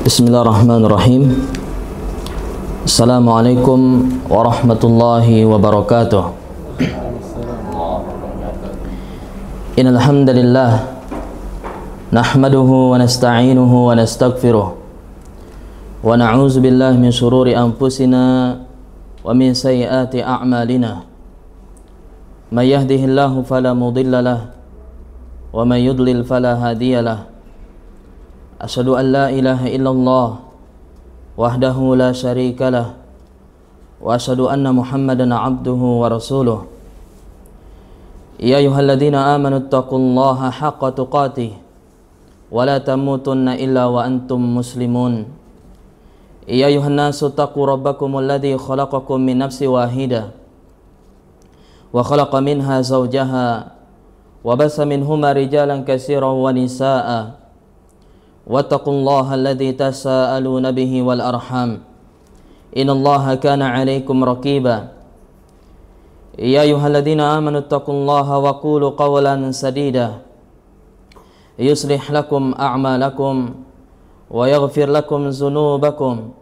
Bismillahirrahmanirrahim. Assalamualaikum warahmatullahi wabarakatuh. Innal hamdalillah nahmaduhu wa nasta'inuhu wa nastaghfiruh wa na'udzu billahi min shururi anfusina wa min sayyiati a'malina. May yahdihillahu fala mudilla lahu wa may yudlil fala hadiya lahu. Asyhadu an la ilaha illallah wahdahu la syarika lah wa asyhadu anna Muhammadan abduhu wa rasuluh. Ya ayyuhalladzina amanu taqullaha haqqa tuqatih wa la tamutunna illa wa antum muslimun. Ya ayyuhan nasu taqu rabbakumul ladzi khalaqakum min nafsin wahidah wa khalaqa minha zawjaha wa bassa minhuma rijalan katsiran wa nisaa'a. Wattaqullaha alladzi tasaaluna bihi wal arham innallaha kana 'alaikum raqiba. Ya ayyuhalladzina amanu taqullaha wa qulu qawlan sadida yuslih lakum a'malakum wa yaghfir lakum dzunubakum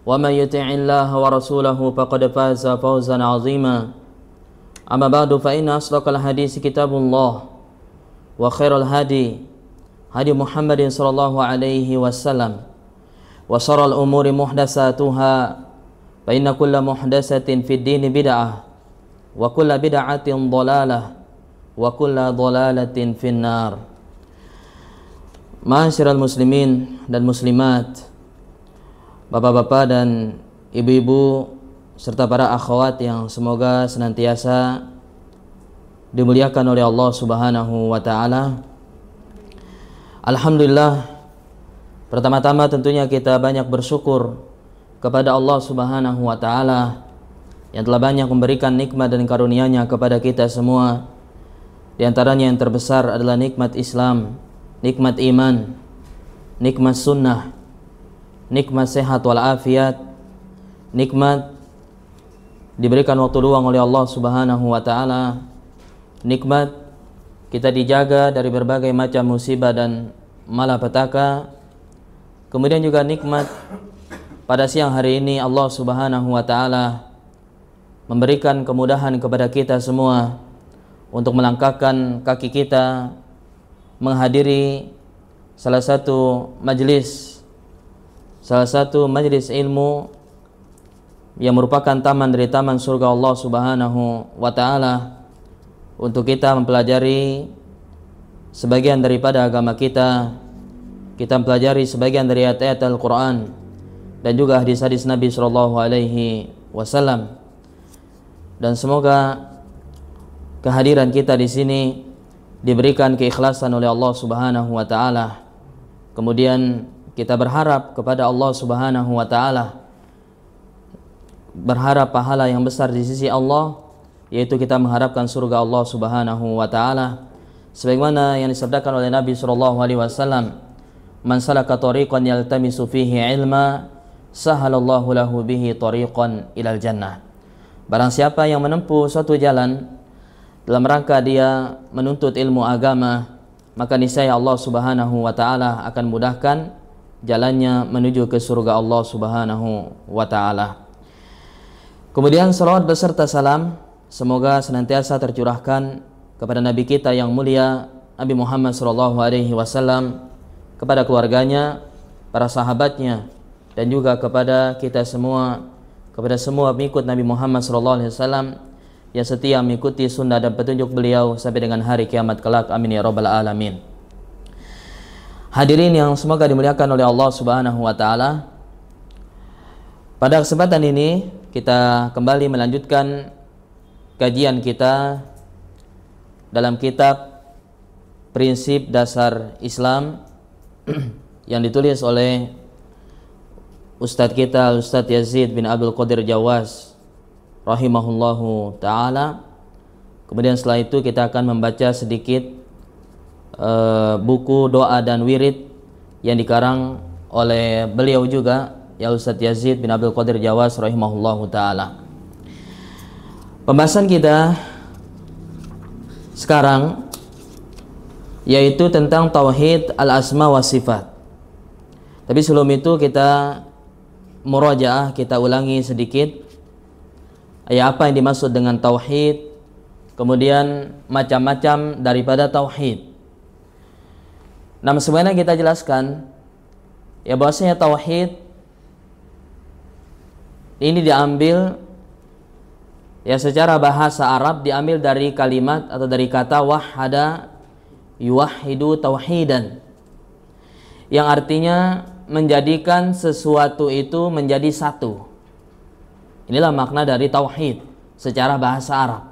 wa may yuti'illaha wa rasulahu faqad faza fawzan 'azima. Amma ba'du, fa inna asdaqal hadits kitabullah wa khairal hadi hadi Muhammadin sallallahu alaihi wasallam wa sharral umuri muhdatsatuha fa inna kulla muhdatsatin fid dini bid'ah wa kulla bid'atin dhalalah wa kulla dhalalatin finnar. Ma'asyiral muslimin dan muslimat, bapak-bapak dan ibu-ibu serta para akhwat yang semoga senantiasa dimuliakan oleh Allah Subhanahu wa taala. Alhamdulillah, pertama-tama tentunya kita banyak bersyukur kepada Allah Subhanahu wa taala yang telah banyak memberikan nikmat dan karunia-Nya kepada kita semua. Di antaranya yang terbesar adalah nikmat Islam, nikmat iman, nikmat sunnah, nikmat sehat wal afiat, nikmat diberikan waktu luang oleh Allah Subhanahu wa taala, nikmat kita dijaga dari berbagai macam musibah dan malapetaka. Kemudian juga nikmat pada siang hari ini Allah Subhanahu wa taala memberikan kemudahan kepada kita semua untuk melangkahkan kaki kita menghadiri salah satu majelis ilmu yang merupakan taman dari taman surga Allah Subhanahu wa taala, untuk kita mempelajari sebagian daripada agama kita mempelajari sebagian dari ayat-ayat Al-Quran dan juga hadis-hadis Nabi Sallallahu Alaihi Wasallam. Dan semoga kehadiran kita di sini diberikan keikhlasan oleh Allah Subhanahu Wa Taala. Kemudian kita berharap kepada Allah Subhanahu Wa Taala, berharap pahala yang besar di sisi Allah, yaitu kita mengharapkan surga Allah Subhanahu wa taala, sebagaimana yang disabdakan oleh Nabi sallallahu alaihi wasallam, "Man salaka tariqan yaltamisu fihi ilma, sahalallahu lahu bihi tariqan ilal jannah." Barang siapa yang menempuh suatu jalan dalam rangka dia menuntut ilmu agama, maka niscaya Allah Subhanahu wa taala akan mudahkan jalannya menuju ke surga Allah Subhanahu wa taala. Kemudian salawat beserta salam semoga senantiasa tercurahkan kepada Nabi kita yang mulia Nabi Muhammad sallallahu alaihi wasallam, kepada keluarganya, para sahabatnya, dan juga kepada kita semua, kepada semua pengikut Nabi Muhammad sallallahu alaihi wasallam yang setia mengikuti sunnah dan petunjuk beliau sampai dengan hari kiamat kelak. Amin ya rabbal alamin. Hadirin yang semoga dimuliakan oleh Allah Subhanahu wa taala, pada kesempatan ini kita kembali melanjutkan kajian kita dalam kitab Prinsip Dasar Islam yang ditulis oleh Ustadz kita, Ustadz Yazid bin Abdul Qadir Jawas rahimahullahu ta'ala. Kemudian setelah itu kita akan membaca sedikit buku doa dan wirid yang dikarang oleh beliau juga, ya Ustadz Yazid bin Abdul Qadir Jawas rahimahullahu ta'ala. Pembahasan kita sekarang yaitu tentang tauhid al-asma wa sifat. Tapi sebelum itu kita murajaah, kita ulangi sedikit apa yang dimaksud dengan tauhid, kemudian macam-macam daripada tauhid. Nah, sebenarnya kita jelaskan bahwasanya tauhid ini diambil secara bahasa Arab, diambil dari kalimat atau dari kata wahada yuwahhidu tauhidan, yang artinya menjadikan sesuatu itu menjadi satu. Inilah makna dari tauhid secara bahasa Arab,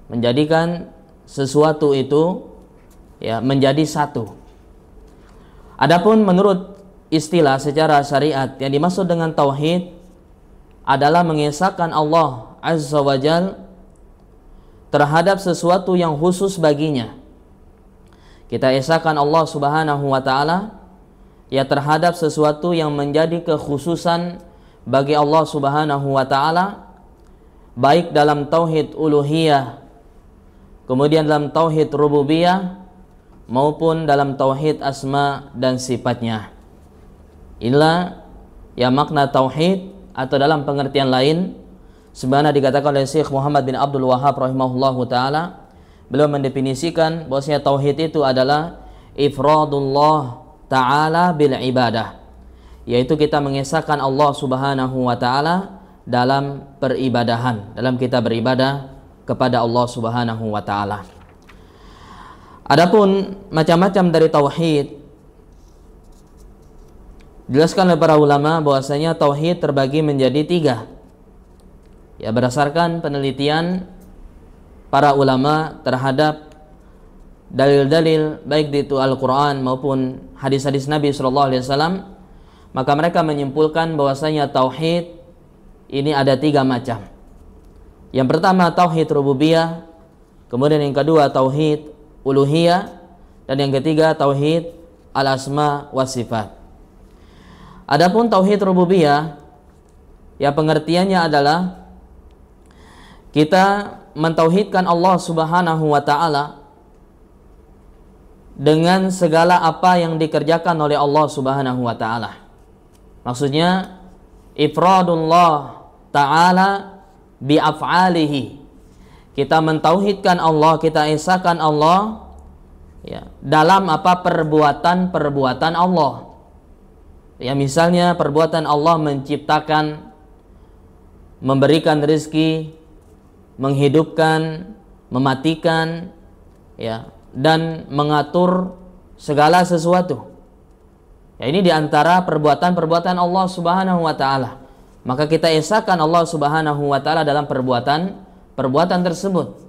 menjadikan sesuatu itu menjadi satu. Adapun menurut istilah secara syariat, yang dimaksud dengan tauhid adalah mengesahkan Allah Azza wa Jal terhadap sesuatu yang khusus baginya. Kita esahkan Allah Subhanahu wa ta'ala terhadap sesuatu yang menjadi kekhususan bagi Allah Subhanahu wa ta'ala, baik dalam tauhid uluhiyah, kemudian dalam tauhid rububiyah, maupun dalam tauhid asma dan sifatnya. Inilah makna tauhid, atau dalam pengertian lain sebagaimana dikatakan oleh Syekh Muhammad bin Abdul Wahhab rahimahullahu taala, beliau mendefinisikan bahwasanya tauhid itu adalah ifradullah ta'ala bil ibadah, yaitu kita mengesahkan Allah Subhanahu wa ta'ala dalam peribadahan, dalam kita beribadah kepada Allah Subhanahu wa ta'ala. Adapun macam-macam dari tauhid, dijelaskan oleh para ulama bahwasanya tauhid terbagi menjadi 3. Berdasarkan penelitian para ulama terhadap dalil-dalil baik itu Al-Quran maupun hadis-hadis Nabi SAW, maka mereka menyimpulkan bahwasanya tauhid ini ada 3 macam. Yang pertama tauhid rububiyah, kemudian yang kedua tauhid uluhiyah, dan yang ketiga tauhid al-asma wa sifat. Adapun tauhid rububiyah, pengertiannya adalah kita mentauhidkan Allah Subhanahu wa ta'ala dengan segala apa yang dikerjakan oleh Allah Subhanahu wa ta'ala. Maksudnya ifradullah ta'ala bi'af'alihi. Kita mentauhidkan Allah, kita esahkan Allah dalam apa perbuatan-perbuatan Allah. Misalnya perbuatan Allah menciptakan, memberikan rezeki, menghidupkan, mematikan, dan mengatur segala sesuatu. Ini diantara perbuatan-perbuatan Allah Subhanahu wa ta'ala. Maka kita esahkan Allah Subhanahu wa ta'ala dalam perbuatan tersebut.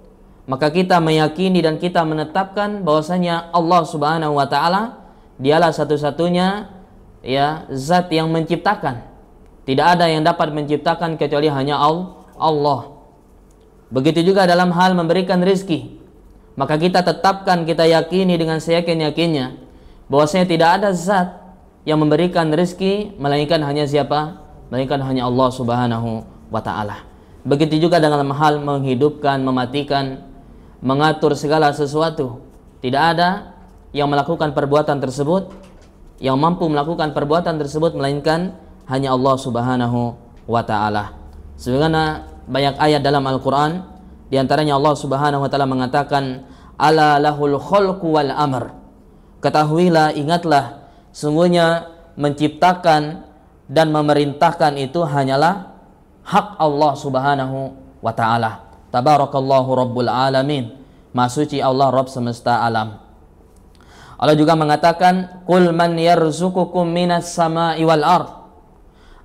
Maka kita meyakini dan kita menetapkan bahwasanya Allah Subhanahu wa ta'ala dialah satu-satunya zat yang menciptakan. Tidak ada yang dapat menciptakan kecuali hanya Allah. Begitu juga dalam hal memberikan rezeki. Maka kita tetapkan, kita yakini dengan seyakin-yakinnya bahwasanya tidak ada zat yang memberikan rezeki melainkan hanya siapa? Melainkan hanya Allah Subhanahu wa ta'ala. Begitu juga dalam hal menghidupkan, mematikan, mengatur segala sesuatu. Tidak ada yang melakukan perbuatan tersebut, yang mampu melakukan perbuatan tersebut melainkan hanya Allah Subhanahu wa ta'ala. Sebagaimana banyak ayat dalam Al-Quran, diantaranya Allah Subhanahu wa ta'ala mengatakan, ala lahul khalqu wal amr. Ketahuilah, ingatlah, sungguhnya menciptakan dan memerintahkan itu hanyalah hak Allah Subhanahu wa ta'ala. Tabarakallahu rabbul alamin. Maha suci Allah Rabb semesta alam. Allah juga mengatakan, qul man yarzuqukum minas sama'i wal ard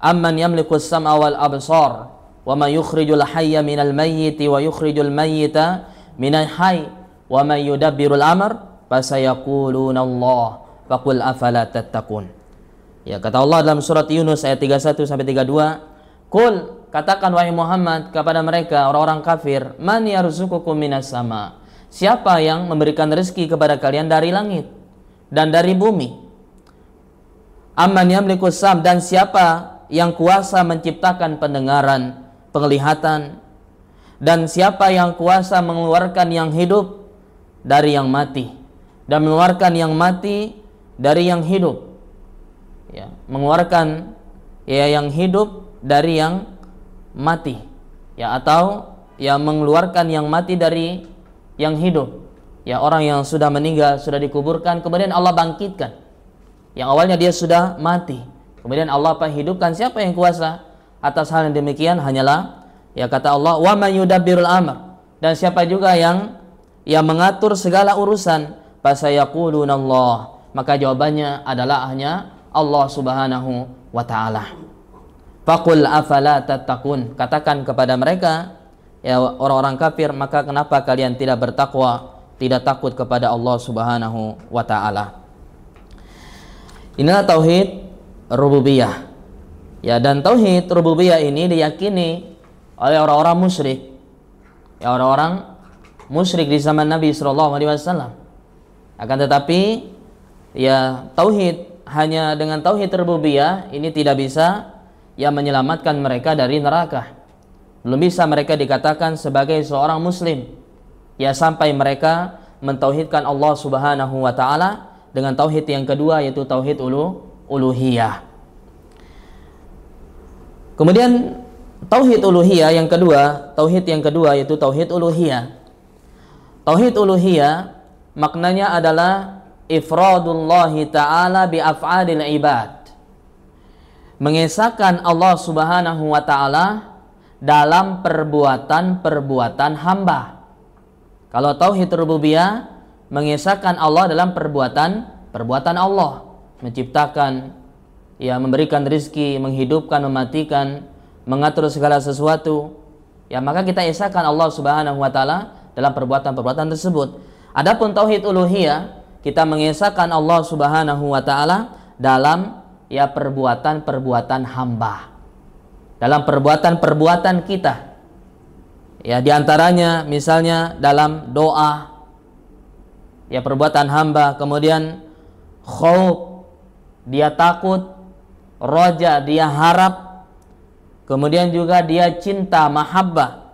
amman yamliku as-sam'a wal absar wa man yukhrijul hayya minal mayyiti wa yukhrijul mayyita minal hayy wa man yudabbirul amr fasayaquluna Allah faqul afala tattaqun. Kata Allah dalam surat Yunus ayat 31 sampai 32, qul, katakan wahai Muhammad kepada mereka orang-orang kafir, man yarzuqukum minas sama, siapa yang memberikan rezeki kepada kalian dari langit dan dari bumi? Amman yamliku sam, dan siapa yang kuasa menciptakan pendengaran, penglihatan, dan siapa yang kuasa mengeluarkan yang hidup dari yang mati dan mengeluarkan yang mati dari yang hidup. ya, mengeluarkan ya yang hidup dari yang mati, ya, atau ya mengeluarkan yang mati dari yang hidup. Ya, orang yang sudah meninggal, sudah dikuburkan, kemudian Allah bangkitkan. Yang awalnya dia sudah mati, kemudian Allah hidupkan. Siapa yang kuasa atas hal yang demikian? Hanyalah, ya, kata Allah, wa man yudabbirul amr, dan siapa juga yang mengatur segala urusan, fasayaquluna Allah, maka jawabannya adalah hanya Allah Subhanahu wa taala. Faqul afala tattaqun, katakan kepada mereka, ya orang-orang kafir, maka kenapa kalian tidak bertakwa, tidak takut kepada Allah Subhanahu wa taala. Inilah tauhid rububiyah. Ya, dan tauhid rububiyah ini diyakini oleh orang-orang musyrik. Ya, orang-orang musyrik di zaman Nabi sallallahu alaihi wasallam. Akan tetapi ya tauhid, hanya dengan tauhid rububiyah ini tidak bisa ya menyelamatkan mereka dari neraka. Belum bisa mereka dikatakan sebagai seorang muslim ya sampai mereka mentauhidkan Allah Subhanahu wa taala dengan tauhid yang kedua, yaitu tauhid uluhiyah. Kemudian tauhid uluhiyah yang kedua, tauhid yang kedua yaitu tauhid uluhiyah. Tauhid uluhiyah maknanya adalah ifradullahi ta'ala bi af'alil ibad, mengesahkan Allah Subhanahu wa ta'ala dalam perbuatan-perbuatan hamba. Kalau tauhid rububiyah, mengesahkan Allah dalam perbuatan Allah, menciptakan, ya, memberikan rizki, menghidupkan, mematikan, mengatur segala sesuatu, ya, maka kita esahkan Allah Subhanahu wa ta'ala dalam perbuatan-perbuatan tersebut. Adapun tauhid uluhiyah, kita mengesahkan Allah Subhanahu wa ta'ala dalam ya perbuatan-perbuatan hamba, dalam perbuatan-perbuatan kita. Ya, diantaranya misalnya dalam doa, ya, perbuatan hamba. Kemudian khauf, dia takut, roja, dia harap, kemudian juga dia cinta, mahabbah,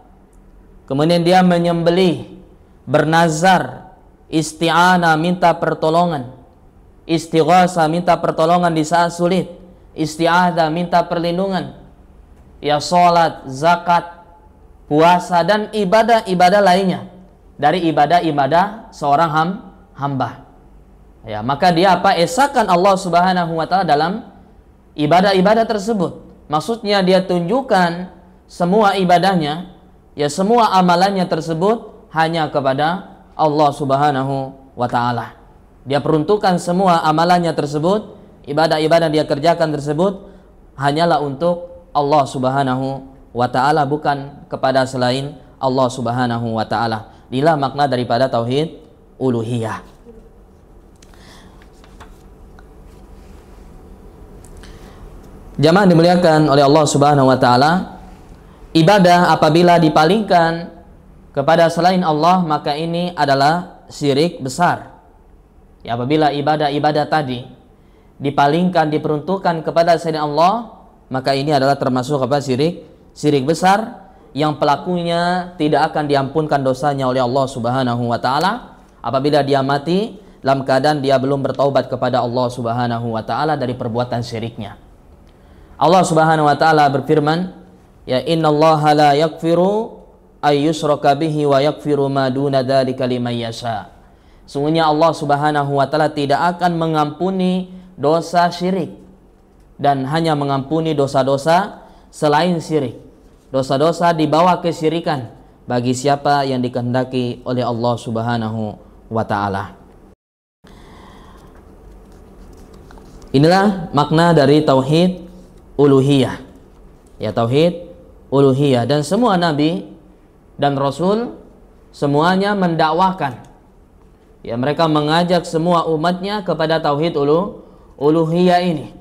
kemudian dia menyembelih, bernazar, isti'anah, minta pertolongan, istighasa, minta pertolongan di saat sulit, isti'adah, minta perlindungan, ya, salat, zakat, puasa, dan ibadah-ibadah lainnya dari ibadah-ibadah seorang hamba. Ya, maka dia esahkan Allah Subhanahu wa ta'ala dalam ibadah-ibadah tersebut. Maksudnya dia tunjukkan semua ibadahnya, ya, semua amalannya tersebut hanya kepada Allah Subhanahu wa ta'ala. Dia peruntukkan semua amalannya tersebut, ibadah-ibadah dia kerjakan tersebut hanyalah untuk Allah Subhanahu wa ta'ala, bukan kepada selain Allah Subhanahu wa ta'ala. Inilah makna daripada tauhid uluhiyah. Jamaah dimuliakan oleh Allah Subhanahu wa ta'ala, ibadah apabila dipalingkan kepada selain Allah, maka ini adalah syirik besar. Ya, apabila ibadah-ibadah tadi dipalingkan, diperuntukkan kepada selain Allah, maka ini adalah termasuk apa? Syirik besar, yang pelakunya tidak akan diampunkan dosanya oleh Allah Subhanahu wa ta'ala apabila dia mati dalam keadaan dia belum bertaubat kepada Allah Subhanahu wa ta'ala dari perbuatan syiriknya. Allah Subhanahu wa ta'ala berfirman, ya, innallaha la yaghfiru ayyushraka bihi wa yaghfiru ma duna dzalika liman yasha. Sungguhnya Allah Subhanahu wa ta'ala tidak akan mengampuni dosa syirik dan hanya mengampuni dosa-dosa selain syirik. Dosa-dosa di bawah kesyirikan bagi siapa yang dikehendaki oleh Allah Subhanahu wa ta'ala. Inilah makna dari tauhid uluhiyah. Ya, tauhid uluhiyah. Dan semua nabi dan rasul semuanya mendakwahkan. Ya, mereka mengajak semua umatnya kepada tauhid uluhiyah ini.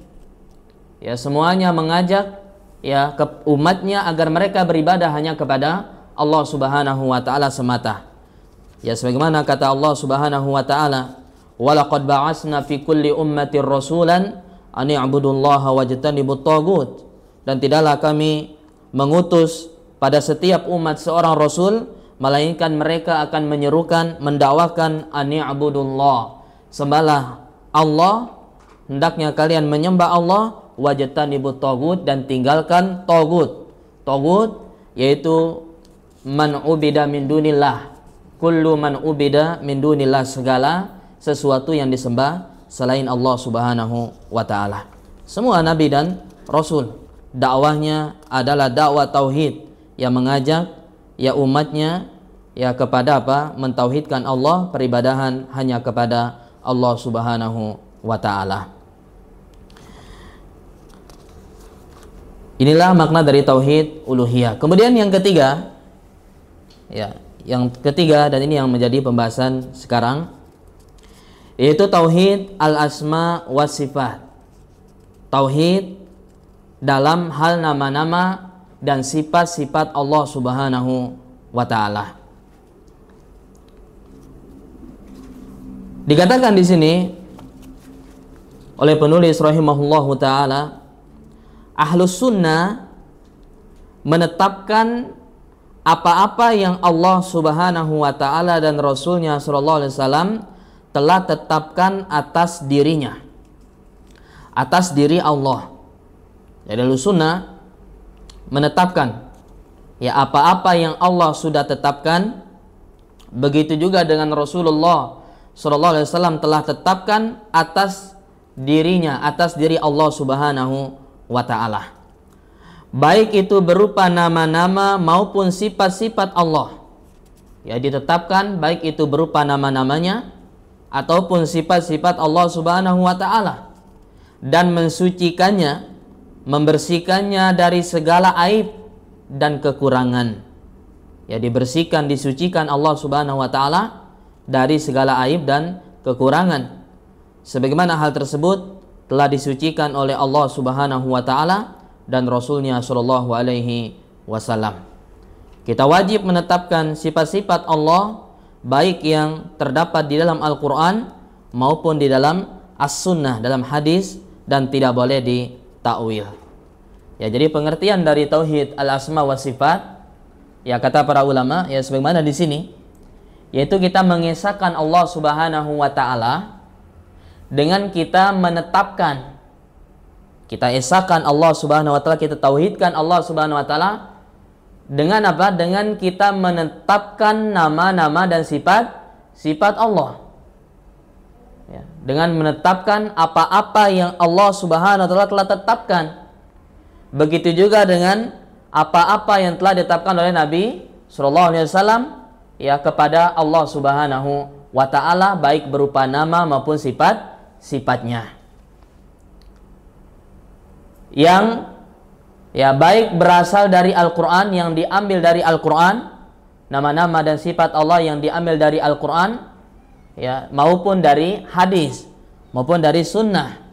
Ya, semuanya mengajak ya ke umatnya agar mereka beribadah hanya kepada Allah Subhanahu wa ta'ala semata. Ya, sebagaimana kata Allah Subhanahu wa ta'ala, walaqad ba'asna fi kulli ummatir rasulan an i'budullaha wajtanibut tagut. Dan tidaklah kami mengutus pada setiap umat seorang rasul melainkan mereka akan menyerukan, mendakwakan an i'budullah, sembahlah Allah hendaknya kalian menyembah Allah, wajtanibut tagut, dan tinggalkan tagut. Tagut yaitu man ubida min dunillah, kullu man ubida min dunillah, segala sesuatu yang disembah selain Allah Subhanahu wa taala. Semua nabi dan rasul dakwahnya adalah dakwah tauhid, yang mengajak ya umatnya ya kepada apa? Mentauhidkan Allah, peribadahan hanya kepada Allah Subhanahu wa taala. Inilah makna dari tauhid uluhiyah. Kemudian yang ketiga, ya, yang ketiga, dan ini yang menjadi pembahasan sekarang, yaitu tauhid al-asma wa sifat. Tauhid dalam hal nama-nama dan sifat-sifat Allah Subhanahu wa taala. Dikatakan di sini oleh penulis rahimahullahu taala, Ahlus Sunnah menetapkan apa-apa yang Allah Subhanahu wa taala dan Rasulnya sallallahu alaihi wasallam telah tetapkan atas dirinya, atas diri Allah. Jadi Ahlus Sunnah menetapkan ya apa-apa yang Allah sudah tetapkan, begitu juga dengan Rasulullah sallallahu alaihi wasallam telah tetapkan atas dirinya, atas diri Allah Subhanahu wa ta'ala, baik itu berupa nama-nama maupun sifat-sifat Allah, ya ditetapkan baik itu berupa nama-namanya ataupun sifat-sifat Allah Subhanahu wa ta'ala, dan mensucikannya, membersihkannya dari segala aib dan kekurangan. Ya dibersihkan, disucikan Allah Subhanahu wa ta'ala dari segala aib dan kekurangan, sebagaimana hal tersebut telah disucikan oleh Allah Subhanahu wa taala dan Rasulnya sallallahu alaihi wasallam. Kita wajib menetapkan sifat-sifat Allah baik yang terdapat di dalam Al-Qur'an maupun di dalam As-Sunnah, dalam hadis, dan tidak boleh ditakwil. Ya, jadi pengertian dari tauhid al-asma wa sifat, ya kata para ulama, ya sebagaimana di sini, yaitu kita mengesahkan Allah Subhanahu wa taala dengan kita menetapkan, kita esahkan Allah Subhanahu wa taala, kita tauhidkan Allah Subhanahu wa taala dengan apa? Dengan kita menetapkan nama-nama dan sifat Allah. Ya, dengan menetapkan apa-apa yang Allah Subhanahu wa taala telah tetapkan. Begitu juga dengan apa-apa yang telah ditetapkan oleh Nabi sallallahu alaihi wasallam ya kepada Allah Subhanahu wa taala, baik berupa nama maupun sifatnya, yang ya baik berasal dari Al-Quran, yang diambil dari Al-Quran, nama-nama dan sifat Allah yang diambil dari Al-Quran, ya maupun dari hadis maupun dari sunnah.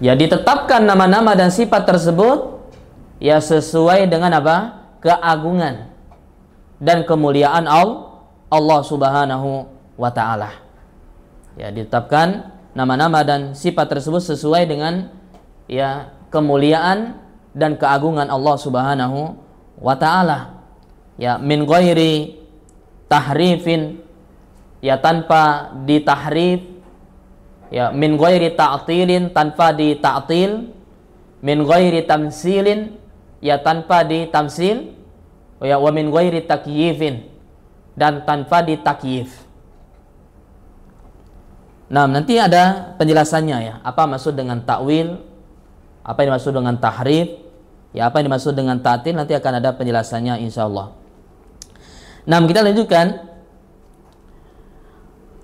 Ya ditetapkan nama-nama dan sifat tersebut ya sesuai dengan apa? Keagungan dan kemuliaan Allah Subhanahu wa ta'ala. Ya ditetapkan nama-nama dan sifat tersebut sesuai dengan ya kemuliaan dan keagungan Allah Subhanahu wa ta'ala. Ya min ghairi tahrifin, ya tanpa ditahrif, ya min ghairi ta'tilin, tanpa dita'til, min ghairi tamsilin, ya tanpa ditamsil, ya wa min ghairi takyifin, dan tanpa ditakyif. Nah, nanti ada penjelasannya ya, apa maksud dengan takwil, apa yang dimaksud dengan tahrif, ya apa yang dimaksud dengan ta'til, nanti akan ada penjelasannya insyaallah. Nah, kita lanjutkan.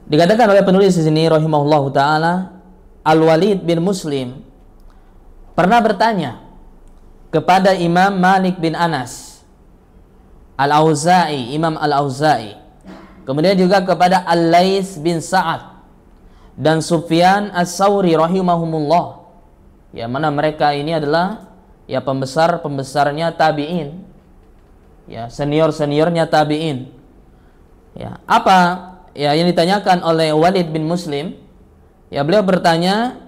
Dikatakan oleh penulis di sini rahimahullahu taala, Al-Walid bin Muslim pernah bertanya kepada Imam Malik bin Anas, Al-Auza'i, Imam Al-Auza'i, kemudian juga kepada Al-Lais bin Sa'ad dan Sufyan As-Sawri rahimahumullah, ya mana mereka ini adalah ya pembesarnya tabi'in, ya seniornya tabi'in. Ya, apa ya yang ditanyakan oleh Walid bin Muslim? Ya beliau bertanya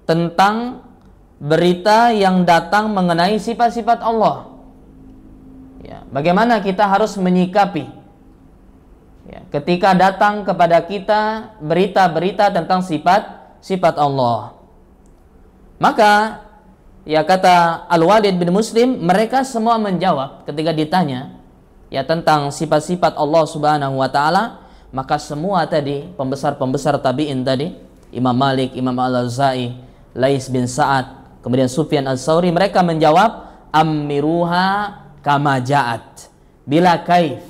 tentang berita yang datang mengenai sifat-sifat Allah. Ya, bagaimana kita harus menyikapi Ya, ketika datang kepada kita berita-berita tentang sifat Allah. Maka ya kata Al-Walid bin Muslim, mereka semua menjawab ketika ditanya ya tentang sifat-sifat Allah Subhanahu wa taala, maka semua tadi pembesar-pembesar tabi'in tadi, Imam Malik, Imam Al-Auza'i, Lais bin Sa'ad, kemudian Sufyan Ats-Tsauri, mereka menjawab ammiruha kama ja'at bila kaif.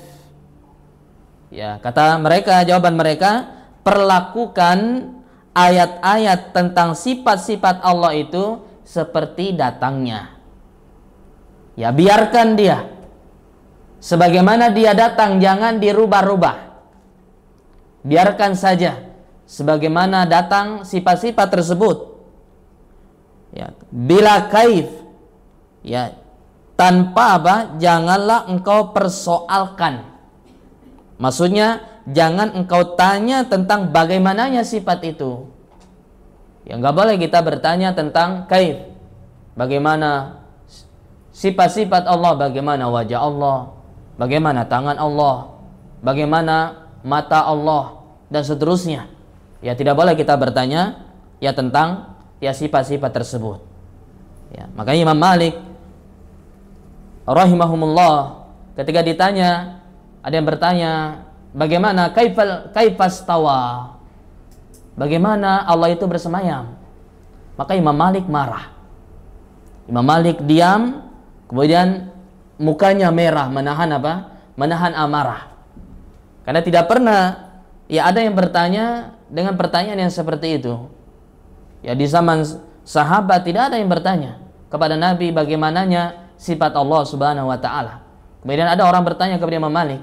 Ya, kata mereka, jawaban mereka, perlakukan ayat-ayat tentang sifat-sifat Allah itu seperti datangnya. Ya, biarkan dia sebagaimana dia datang, jangan dirubah-rubah. Biarkan saja sebagaimana datang sifat-sifat tersebut. Ya, bila kaif, ya, tanpa apa? Janganlah engkau persoalkan. Maksudnya jangan engkau tanya tentang bagaimananya sifat itu. Ya, nggak boleh kita bertanya tentang kaif, bagaimana sifat-sifat Allah, bagaimana wajah Allah, bagaimana tangan Allah, bagaimana mata Allah, dan seterusnya. Ya, tidak boleh kita bertanya ya tentang ya sifat-sifat tersebut. Ya, makanya Imam Malik rahimahumullah ketika ditanya, ada yang bertanya bagaimana kaifastawa, bagaimana Allah itu bersemayam, maka Imam Malik marah. Imam Malik diam, kemudian mukanya merah, menahan apa? Menahan amarah. Karena tidak pernah ya ada yang bertanya dengan pertanyaan yang seperti itu. Ya, di zaman sahabat tidak ada yang bertanya kepada Nabi bagaimananya sifat Allah Subhanahu wa taala. Kemudian ada orang bertanya kepada Imam Malik,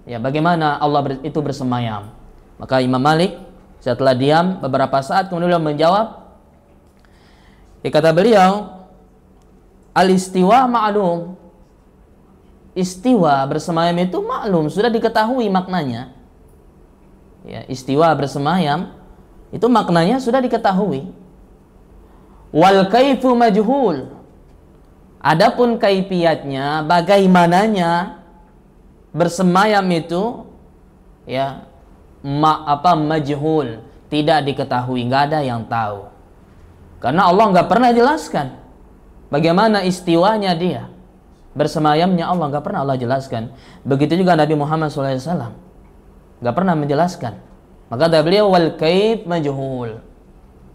ya, bagaimana Allah itu bersemayam. Maka Imam Malik setelah diam beberapa saat kemudian menjawab, ya, kata beliau, al-istiwa ma'lum. Istiwa bersemayam itu maklum, sudah diketahui maknanya. Ya, istiwa bersemayam itu maknanya sudah diketahui. Wal kaifu majhul. Adapun kaifiyatnya, bagaimananya bersemayam itu ya majhul, tidak diketahui, nggak ada yang tahu. Karena Allah nggak pernah jelaskan bagaimana istiwanya dia. Bersemayamnya Allah nggak pernah Allah jelaskan. Begitu juga Nabi Muhammad SAW nggak pernah menjelaskan. Maka kata beliau wal kaif majhul.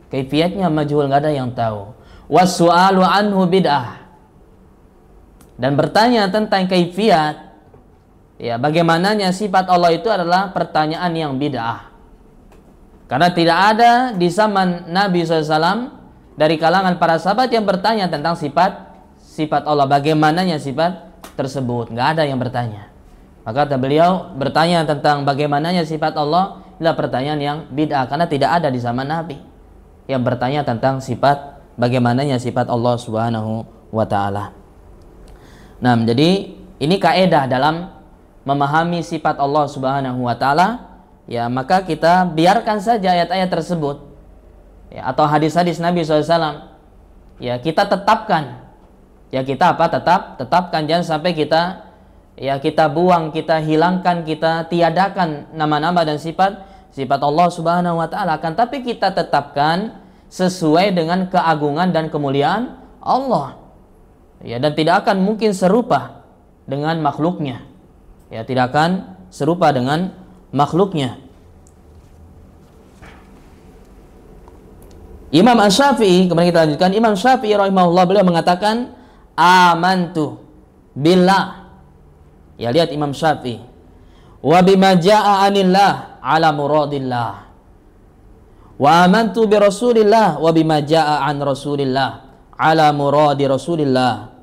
Kaifiyatnya majhul, nggak ada yang tahu. Wasu'alu anhu bid'ah. Dan bertanya tentang kaifiyat, ya, bagaimananya sifat Allah itu adalah pertanyaan yang bid'ah. Karena tidak ada di zaman Nabi SAW dari kalangan para sahabat yang bertanya tentang sifat Allah, bagaimananya sifat tersebut. Nggak ada yang bertanya. Maka kata beliau, bertanya tentang bagaimananya sifat Allah adalah pertanyaan yang bid'ah, karena tidak ada di zaman Nabi yang bertanya tentang sifat bagaimananya sifat Allah Subhanahu wa taala. Nah, jadi ini kaidah dalam memahami sifat Allah Subhanahu wa taala, ya, maka kita biarkan saja ayat-ayat tersebut, ya, atau hadis-hadis Nabi SAW, ya, kita tetapkan, ya, kita apa? Tetapkan, jangan sampai kita buang, kita hilangkan, kita tiadakan nama-nama dan sifat Allah Subhanahu wa taala, akan tapi kita tetapkan sesuai dengan keagungan dan kemuliaan Allah. Ya, dan tidak akan mungkin serupa dengan makhluknya. Ya, tidak akan serupa dengan makhluknya. Imam Asy-Syafi'i, kemudian kita lanjutkan, Imam Syafi'i rahimahullah, beliau mengatakan amantu billah. Ya, lihat Imam Syafi'i. Wa bima jaa'a 'anillah 'ala muradillah. Wa amantu bi Rasulillah wa bima jaa'a 'an Rasulillah 'ala muradi Rasulillah.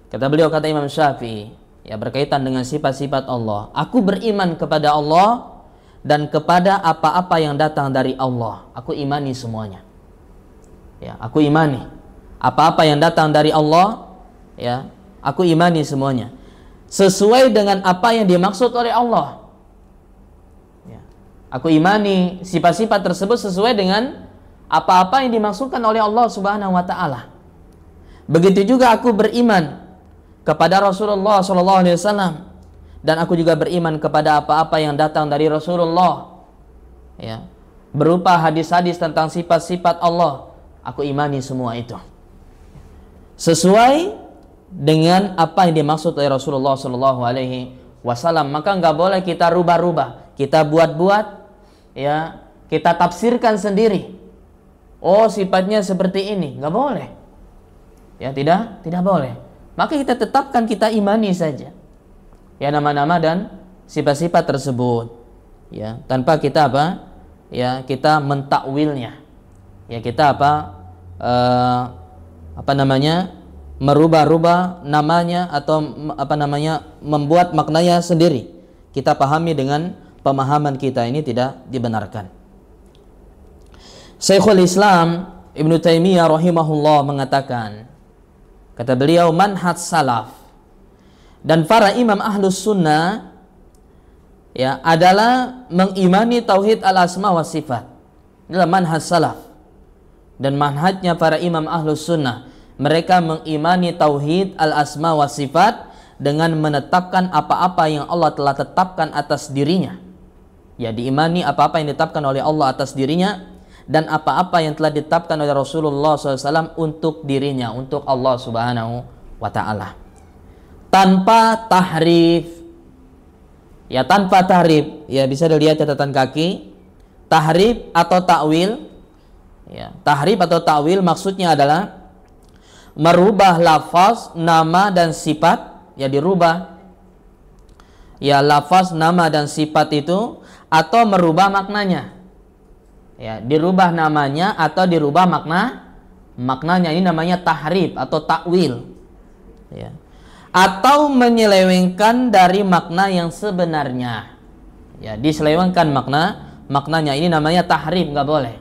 Kata beliau, kata Imam Syafi'i, ya, berkaitan dengan sifat-sifat Allah, aku beriman kepada Allah dan kepada apa-apa yang datang dari Allah. Aku imani semuanya. Ya, aku imani apa-apa yang datang dari Allah, ya, aku imani semuanya sesuai dengan apa yang dimaksud oleh Allah. Ya, aku imani sifat-sifat tersebut sesuai dengan apa-apa yang dimaksudkan oleh Allah Subhanahu wa taala. Begitu juga aku beriman kepada Rasulullah SAW dan aku juga beriman kepada apa-apa yang datang dari Rasulullah, ya, berupa hadis-hadis tentang sifat-sifat Allah. Aku imani semua itu sesuai dengan apa yang dimaksud oleh Rasulullah Shallallahu Alaihi Wasallam. Maka nggak boleh kita rubah-rubah, kita buat-buat, ya, kita tafsirkan sendiri. Oh, sifatnya seperti ini, nggak boleh. Ya, tidak boleh. Maka kita tetapkan, kita imani saja, ya, nama-nama dan sifat-sifat tersebut, ya, tanpa kita apa? Ya, kita mentakwilnya. Ya, kita merubah-rubah namanya atau membuat maknanya sendiri. Kita pahami dengan pemahaman kita, ini tidak dibenarkan. Syekhul Islam Ibnu Taimiyah rahimahullah mengatakan, kata beliau, manhaj salaf dan para imam ahlus sunnah, ya, adalah mengimani tauhid al-asma wa sifat. Inilah manhaj salaf dan manhajnya para imam ahlus sunnah. Mereka mengimani tauhid al-asma wa sifat dengan menetapkan apa-apa yang Allah telah tetapkan atas dirinya. Ya, diimani apa-apa yang ditetapkan oleh Allah atas dirinya dan apa-apa yang telah ditetapkan oleh Rasulullah SAW untuk dirinya, untuk Allah Subhanahu wa Ta'ala, tanpa tahrif. Ya, tanpa tahrif. Ya, bisa dilihat catatan kaki. Tahrif atau takwil. Ya, tahrif atau takwil maksudnya adalah merubah lafaz, nama dan sifat. Ya, dirubah, ya, lafaz, nama dan sifat itu, atau merubah maknanya. Ya, dirubah namanya atau dirubah maknanya. Ini namanya tahrif atau takwil. Ya. Atau menyelewengkan dari makna yang sebenarnya. Ya, diselewengkan maknanya. Ini namanya tahrif, nggak boleh.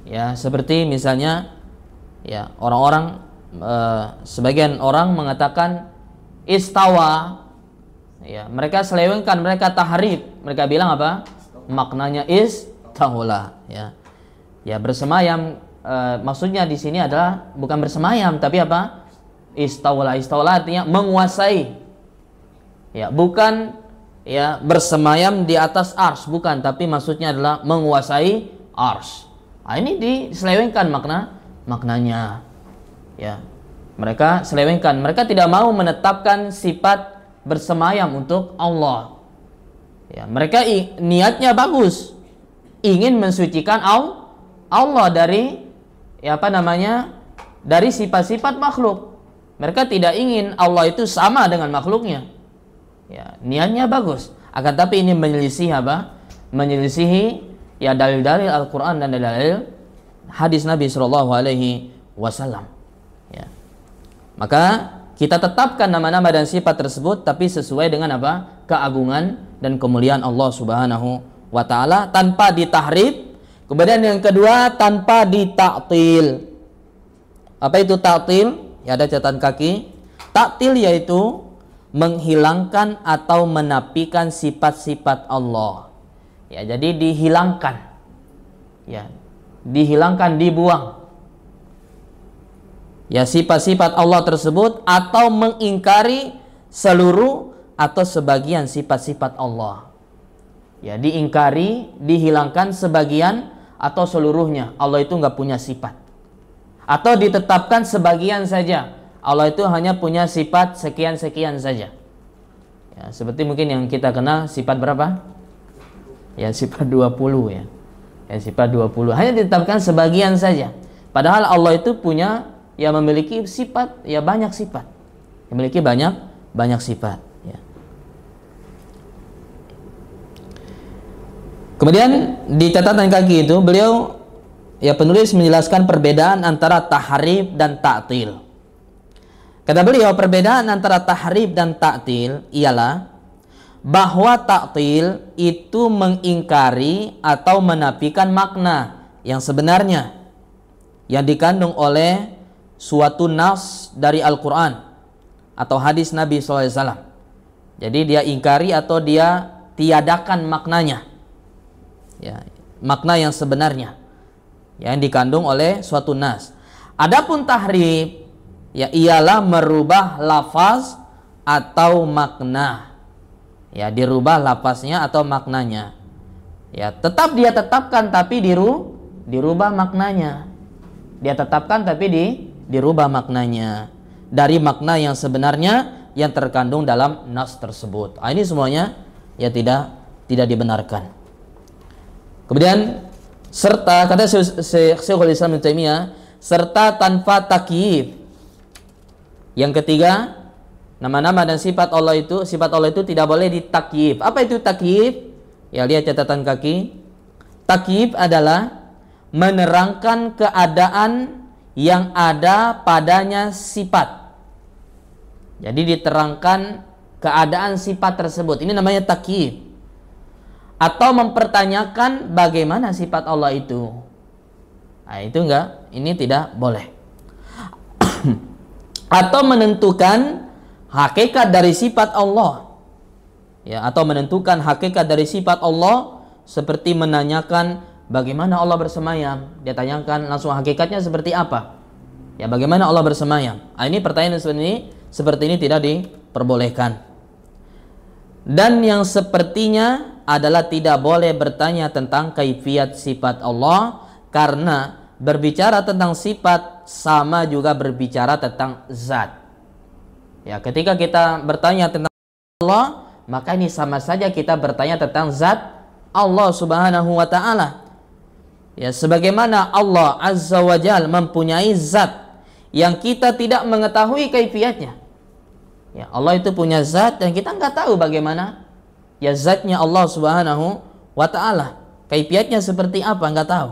Ya, seperti misalnya, ya, orang-orang sebagian orang mengatakan istawa. Ya, mereka selewengkan, mereka tahrif. Mereka bilang apa? Maknanya istawla. Ya. Ya, bersemayam, maksudnya di sini adalah bukan bersemayam, tapi apa? Istawla. Istawla artinya menguasai. Ya, bukan, ya, bersemayam di atas ars, bukan, tapi maksudnya adalah menguasai ars. Nah, ini diselewengkan maknanya. Ya, mereka selewengkan. Mereka tidak mau menetapkan sifat bersemayam untuk Allah. Ya, mereka niatnya bagus, ingin mensucikan Allah dari, ya, dari sifat-sifat makhluk. Mereka tidak ingin Allah itu sama dengan makhluknya. Ya, niatnya bagus. Akan tapi ini menyelisihi apa? Menyelisihi, ya, dalil-dalil Al-Quran dan dalil hadis Nabi Shallallahu Alaihi Wasallam. Ya. Maka kita tetapkan nama-nama dan sifat tersebut, tapi sesuai dengan apa? Keagungan dan kemuliaan Allah Subhanahu wa Ta'ala, tanpa ditahrif. Kemudian yang kedua, tanpa ditaktil. Apa itu taktil? Ya, ada catatan kaki. Taktil yaitu menghilangkan atau menafikan sifat-sifat Allah. Ya, jadi dihilangkan. Ya, dihilangkan, dibuang. Ya, sifat-sifat Allah tersebut, atau mengingkari seluruh atau sebagian sifat-sifat Allah. Ya, diingkari, dihilangkan sebagian atau seluruhnya. Allah itu nggak punya sifat. Atau ditetapkan sebagian saja. Allah itu hanya punya sifat sekian-sekian saja. Ya, seperti mungkin yang kita kenal sifat berapa? Ya, sifat 20 ya. Ya, sifat 20. Hanya ditetapkan sebagian saja. Padahal Allah itu punya, ya, memiliki sifat, ya, banyak sifat. Memiliki banyak sifat, ya. Kemudian di catatan kaki itu beliau, ya, penulis menjelaskan perbedaan antara tahrif dan ta'til. Kata beliau, perbedaan antara tahrif dan ta'til ialah bahwa ta'til itu mengingkari atau menafikan makna yang sebenarnya yang dikandung oleh suatu nas dari Al-Quran atau hadis Nabi SAW. Jadi dia ingkari atau dia tiadakan maknanya, ya, makna yang sebenarnya yang dikandung oleh suatu nas. Adapun tahrif, ya, ialah merubah lafaz atau makna. Ya, dirubah lafaznya atau maknanya. Ya, tetap dia tetapkan tapi dirubah maknanya. Dia tetapkan tapi dirubah maknanya dari makna yang sebenarnya yang terkandung dalam nas tersebut. Ini semuanya ya tidak dibenarkan. Kemudian serta kata Syekhul Islam Ibnu Taimiyah, serta tanpa takyif. Yang ketiga, nama-nama dan sifat Allah itu tidak boleh ditakyif. Apa itu takyif? Ya, lihat catatan kaki. Takyif adalah menerangkan keadaan yang ada padanya sifat. Jadi diterangkan keadaan sifat tersebut. Ini namanya takyif. Atau mempertanyakan bagaimana sifat Allah itu. Nah, itu enggak, ini tidak boleh. Atau menentukan hakikat dari sifat Allah. Ya, atau menentukan hakikat dari sifat Allah seperti menanyakan bagaimana Allah bersemayam. Dia tanyakan langsung hakikatnya seperti apa. Ya, bagaimana Allah bersemayam. Nah, ini pertanyaan seperti ini tidak diperbolehkan. Dan yang sepertinya adalah tidak boleh bertanya tentang kaifiyat sifat Allah, karena berbicara tentang sifat sama juga berbicara tentang zat. Ya, ketika kita bertanya tentang Allah, maka ini sama saja kita bertanya tentang zat Allah Subhanahu wa taala. Ya, sebagaimana Allah Azza wa Jalla mempunyai zat yang kita tidak mengetahui kaifiyatnya. Ya, Allah itu punya zat dan kita nggak tahu bagaimana ya zatnya Allah Subhanahu wa taala. Kaifiyatnya seperti apa nggak tahu.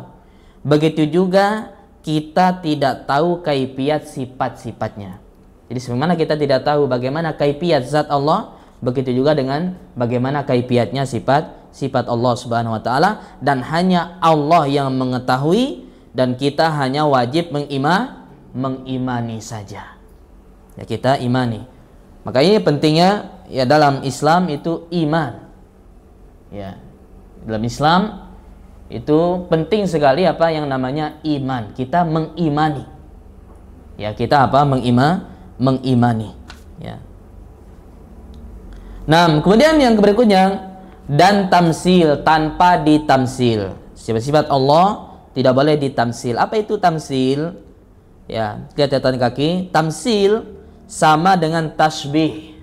Begitu juga kita tidak tahu kaifiyat sifat-sifatnya. Jadi sebagaimana kita tidak tahu bagaimana kaifiyat zat Allah, begitu juga dengan bagaimana kaifiyatnya sifat Allah Subhanahu wa taala, dan hanya Allah yang mengetahui dan kita hanya wajib mengimani saja. Ya, kita imani. Makanya pentingnya ya dalam Islam itu iman. Ya. Dalam Islam itu penting sekali apa yang namanya iman. Kita mengimani. Ya, kita apa? Mengimani. Ya. Nah, kemudian yang berikutnya, dan tamsil, tanpa ditamsil. Sifat-sifat Allah tidak boleh ditamsil. Apa itu tamsil? Ya, catatan kaki. Tamsil sama dengan tasbih.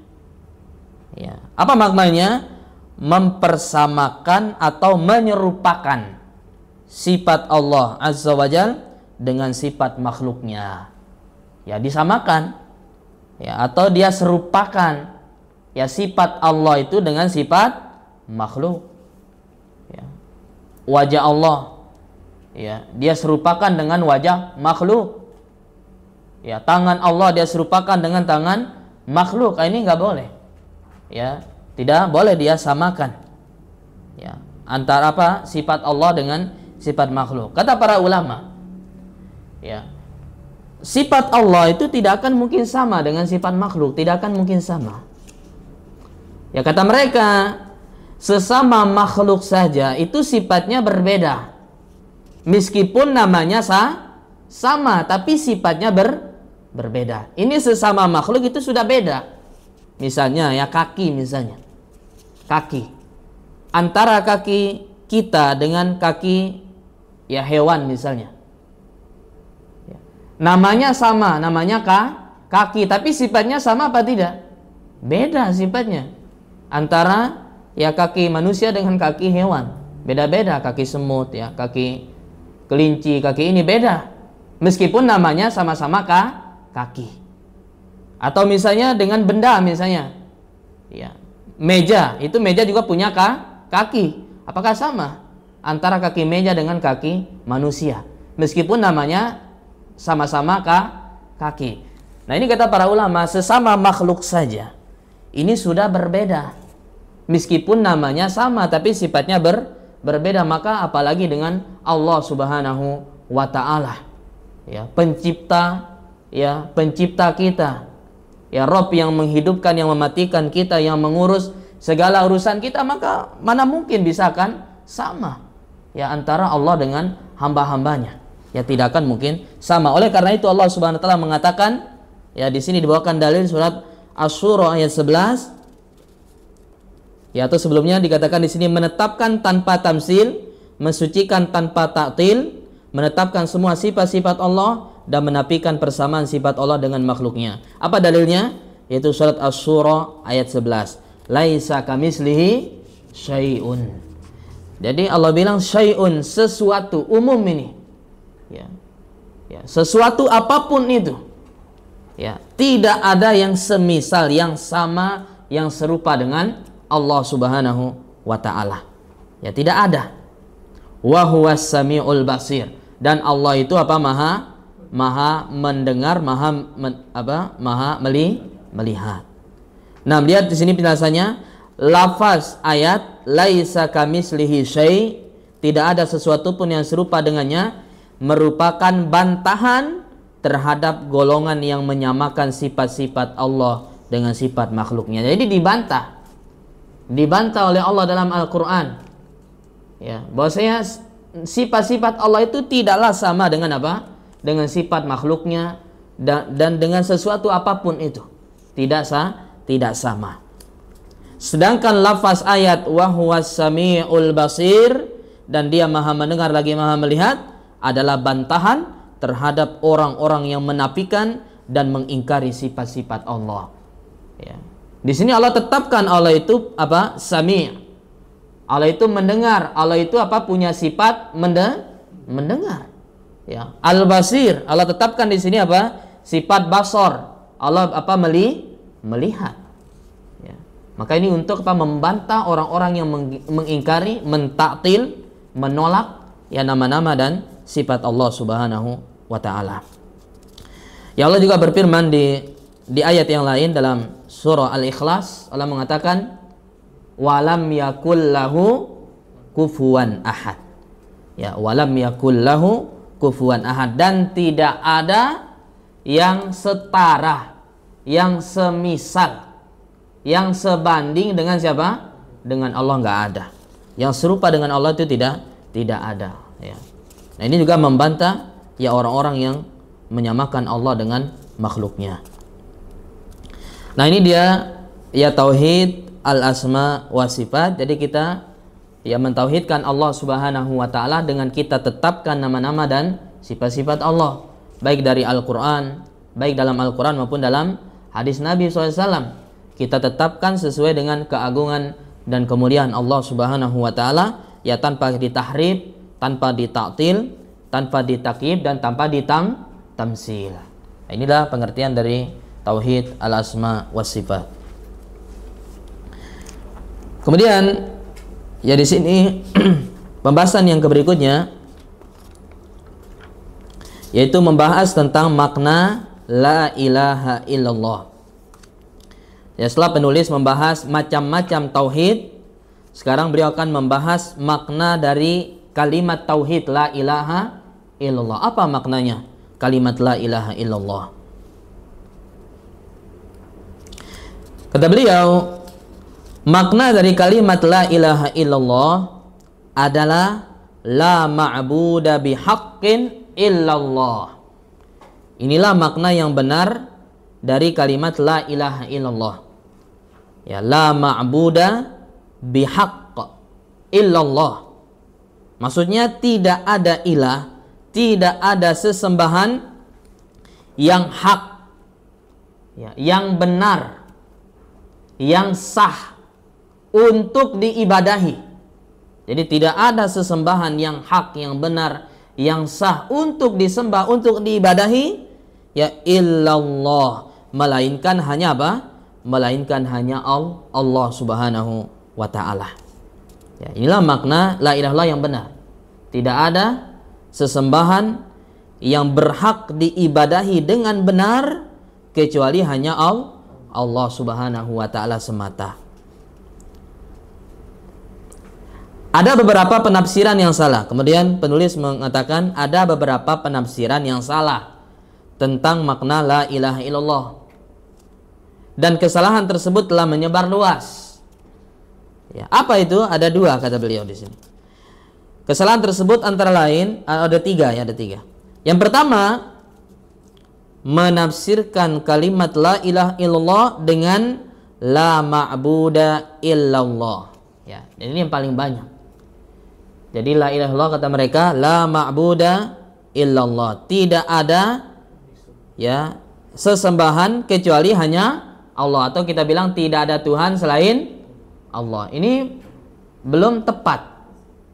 Ya. Apa maknanya? Mempersamakan atau menyerupakan sifat Allah Azza wa Jalla dengan sifat makhluknya. Ya, disamakan. Ya, atau dia serupakan ya sifat Allah itu dengan sifat makhluk. Ya. Wajah Allah, ya, dia serupakan dengan wajah makhluk. Ya, tangan Allah dia serupakan dengan tangan makhluk. Ini nggak boleh. Ya, tidak boleh dia samakan. Ya, antara apa? Sifat Allah dengan sifat makhluk. Kata para ulama, ya, sifat Allah itu tidak akan mungkin sama dengan sifat makhluk, tidak akan mungkin sama. Ya, kata mereka, sesama makhluk saja itu sifatnya berbeda. Meskipun namanya sama, tapi sifatnya berbeda. Ini sesama makhluk itu sudah beda. Misalnya ya kaki misalnya. Kaki. Antara kaki kita dengan kaki ya hewan misalnya. Ya. Namanya sama, namanya kaki, tapi sifatnya sama apa tidak? Beda sifatnya. Antara ya kaki manusia dengan kaki hewan. Beda-beda, kaki semut ya, kaki kelinci, kaki ini beda. Meskipun namanya sama-sama kaki. Atau misalnya dengan benda misalnya. Ya. Meja, itu meja juga punya kaki. Apakah sama antara kaki meja dengan kaki manusia? Meskipun namanya sama-sama kaki. Nah, ini kata para ulama, sesama makhluk saja ini sudah berbeda. Meskipun namanya sama tapi sifatnya berbeda, maka apalagi dengan Allah Subhanahu wa taala. Ya, pencipta kita. Ya, Rabb yang menghidupkan, yang mematikan kita, yang mengurus segala urusan kita, maka mana mungkin bisa kan sama ya antara Allah dengan hamba-hambanya. Ya, tidak akan mungkin sama. Oleh karena itu Allah Subhanahu wa taala mengatakan, ya di sini dibawakan dalil surat Asy-Syura ayat 11. Ya, atau sebelumnya dikatakan di sini menetapkan tanpa tamsil, mensucikan tanpa ta'til, menetapkan semua sifat-sifat Allah dan menafikan persamaan sifat Allah dengan makhluknya. Apa dalilnya? Yaitu surat Asy-Syura ayat 11. Laisa kamislihi syai'un. Jadi Allah bilang syai'un, sesuatu, umum ini. Ya. Ya, sesuatu apapun itu. Ya, tidak ada yang semisal, yang sama, yang serupa dengan Allah Subhanahu wa taala. Ya, tidak ada. Wa huwas samiul basir. Dan Allah itu apa? Maha mendengar, maha melihat. Nah, lihat di sini penjelasannya, lafaz ayat laisa kamislihi syai', tidak ada sesuatu pun yang serupa dengannya, merupakan bantahan terhadap golongan yang menyamakan sifat-sifat Allah dengan sifat makhluknya. Jadi dibantah oleh Allah dalam Al-Qur'an. Ya, bahwasanya sifat-sifat Allah itu tidaklah sama dengan apa? Dengan sifat makhluknya dan dengan sesuatu apapun itu. Tidak sama. Sedangkan lafaz ayat wa huwas samiul basir, dan dia maha mendengar lagi maha melihat, adalah bantahan terhadap orang-orang yang menafikan dan mengingkari sifat-sifat Allah. Ya. Di sini Allah tetapkan Allah itu apa? Sami'. Allah itu mendengar. Allah itu apa? Punya sifat mendengar. Ya. Al-Basir, Allah tetapkan di sini apa? Sifat basar. Allah apa? Melihat. Ya. Maka ini untuk apa? Membantah orang-orang yang mengingkari, mentaktil, menolak ya nama-nama dan sifat Allah Subhanahu wa taala. Ya, Allah juga berfirman di ayat yang lain dalam surah Al-Ikhlas, Allah mengatakan walam yakul lahu kufuwan ahad. Ya, walam yakul lahu kufuwan ahad, dan tidak ada yang setara, yang semisal, yang sebanding dengan siapa? Dengan Allah, enggak ada. Yang serupa dengan Allah itu tidak ada, ya. Nah, ini juga membantah ya orang-orang yang menyamakan Allah dengan makhluknya. Nah, ini dia ya tauhid al-asma wa sifat. Jadi kita ya mentauhidkan Allah Subhanahu wa taala dengan kita tetapkan nama-nama dan sifat-sifat Allah, baik dari Al-Qur'an, baik dalam Al-Qur'an maupun dalam hadis Nabi SAW. Kita tetapkan sesuai dengan keagungan dan kemuliaan Allah Subhanahu wa taala, ya tanpa ditahrif, tanpa ditaktil, tanpa ditakyif, dan tanpa tamsil. Nah, inilah pengertian dari tauhid al-asma was sifat. Kemudian ya di sini pembahasan yang berikutnya yaitu membahas tentang makna la ilaha illallah. Ya, setelah penulis membahas macam-macam tauhid, sekarang beliau akan membahas makna dari kalimat tauhid la ilaha illallah. Apa maknanya kalimat la ilaha illallah? Kata beliau, makna dari kalimat la ilaha illallah adalah la ma'buda bihaqqin illallah. Inilah makna yang benar dari kalimat la ilaha illallah. Ya, la ma'buda bihaqq illallah. Maksudnya tidak ada ilah, tidak ada sesembahan yang hak, ya, yang benar, yang sah untuk diibadahi. Jadi tidak ada sesembahan yang hak, yang benar, yang sah untuk disembah, untuk diibadahi, ya illallah, melainkan hanya apa? Melainkan hanya Allah Subhanahu wa ta'ala. Ya, inilah makna la ilaha illallah yang benar. Tidak ada sesembahan yang berhak diibadahi dengan benar kecuali hanya Allah Subhanahu wa ta'ala semata. Ada beberapa penafsiran yang salah. Kemudian penulis mengatakan ada beberapa penafsiran yang salah tentang makna la ilaha illallah. Dan kesalahan tersebut telah menyebar luas. Ya, apa itu? Ada dua, kata beliau di sini. Kesalahan tersebut antara lain ada tiga. Yang pertama, menafsirkan kalimat la ilaha illallah dengan la ma'buda illallah. Ya, dan ini yang paling banyak. Jadi la ilaha illallah kata mereka, la ma'buda illallah. Tidak ada ya sesembahan kecuali hanya Allah, atau kita bilang tidak ada Tuhan selain Allah. Ini belum tepat.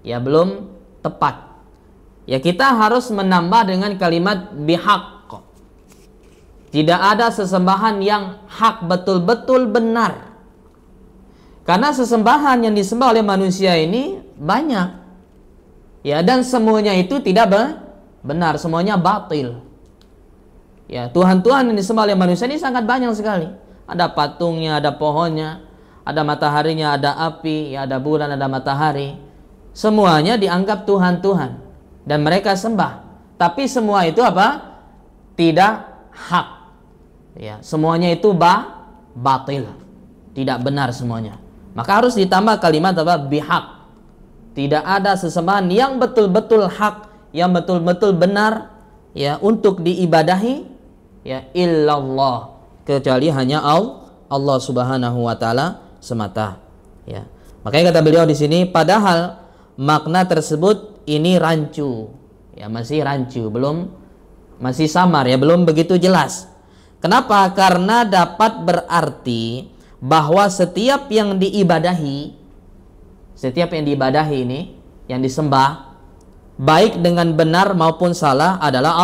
Ya, belum tepat. Ya, kita harus menambah dengan kalimat bihaq. Tidak ada sesembahan yang hak, betul-betul benar. Karena sesembahan yang disembah oleh manusia ini banyak. Ya, dan semuanya itu tidak benar, semuanya batil. Ya, Tuhan-Tuhan yang disembah oleh manusia ini sangat banyak sekali. Ada patungnya, ada pohonnya, ada mataharinya, ada api, ya, ada bulan, ada matahari. Semuanya dianggap Tuhan-Tuhan dan mereka sembah. Tapi semua itu apa? Tidak hak. Ya, semuanya itu batil. Tidak benar semuanya. Maka harus ditambah kalimat apa? Bihaq. Tidak ada sesembahan yang betul-betul hak, yang betul-betul benar ya untuk diibadahi ya illallah, kecuali hanya Allah Subhanahu wa taala semata. Ya. Makanya kata beliau di sini, padahal makna tersebut ini rancu. Ya, masih rancu, masih samar ya, belum begitu jelas. Kenapa? Karena dapat berarti bahwa setiap yang diibadahi ini, yang disembah, baik dengan benar maupun salah adalah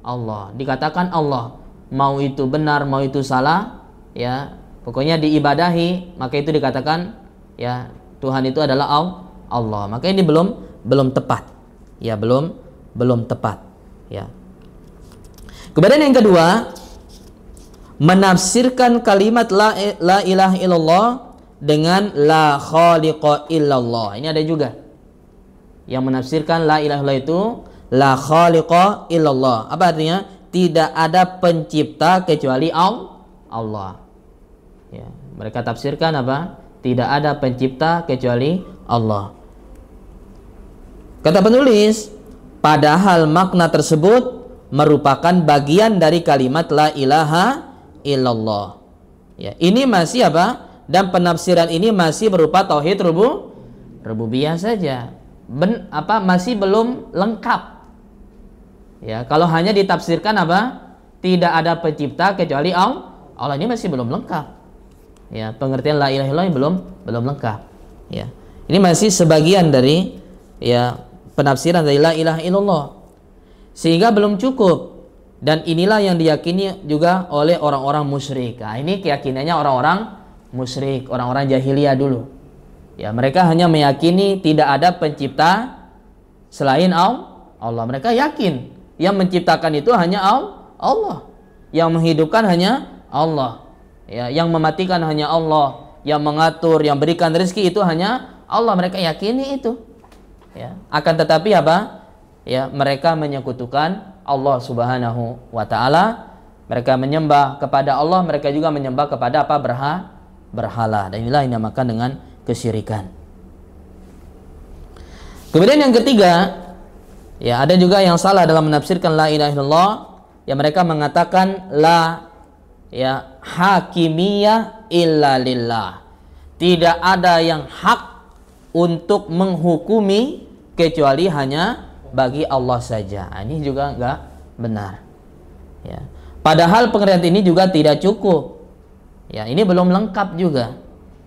Allah. Dikatakan Allah, mau itu benar mau itu salah, ya pokoknya diibadahi, maka itu dikatakan ya Tuhan itu adalah Allah. Maka ini belum tepat. Ya, belum tepat. Ya. Kemudian yang kedua, menafsirkan kalimat la ilaha illallah dengan la khaliqa illallah. Ini ada juga yang menafsirkan la ilaha illallah itu la khaliqa illallah. Apa artinya? Tidak ada pencipta kecuali Allah. Ya, mereka tafsirkan apa? Tidak ada pencipta kecuali Allah. Kata penulis, padahal makna tersebut merupakan bagian dari kalimat la ilaha illallah. Ya, ini masih apa? Dan penafsiran ini masih berupa tauhid rububiyah saja. Masih belum lengkap. Ya, kalau hanya ditafsirkan apa? Tidak ada pencipta kecuali Allah, ini masih belum lengkap. Ya, pengertian la ilaha illallah belum lengkap. Ya. Ini masih sebagian dari ya penafsiran dari la ilaha illallah. Sehingga belum cukup. Dan inilah yang diyakini juga oleh orang-orang musyrik. Nah, ini keyakinannya orang-orang musyrik, orang-orang jahiliyah dulu. Ya, mereka hanya meyakini tidak ada pencipta selain Allah. Mereka yakin yang menciptakan itu hanya Allah. Yang menghidupkan hanya Allah. Ya, yang mematikan hanya Allah, yang mengatur, yang berikan rezeki itu hanya Allah. Mereka yakini itu. Ya, akan tetapi apa? Ya, mereka menyekutukan Allah Subhanahu wa taala. Mereka menyembah kepada Allah, mereka juga menyembah kepada apa? Berhala. Dan inilah yang dinamakan dengan kesyirikan. Kemudian yang ketiga, ya ada juga yang salah dalam menafsirkan la ilaha illallah, yang mereka mengatakan la ya hakimiyah illa lillah. Tidak ada yang hak untuk menghukumi kecuali hanya bagi Allah saja. Ini juga enggak benar. Ya. Padahal pengertian ini juga tidak cukup. Ya, ini belum lengkap juga.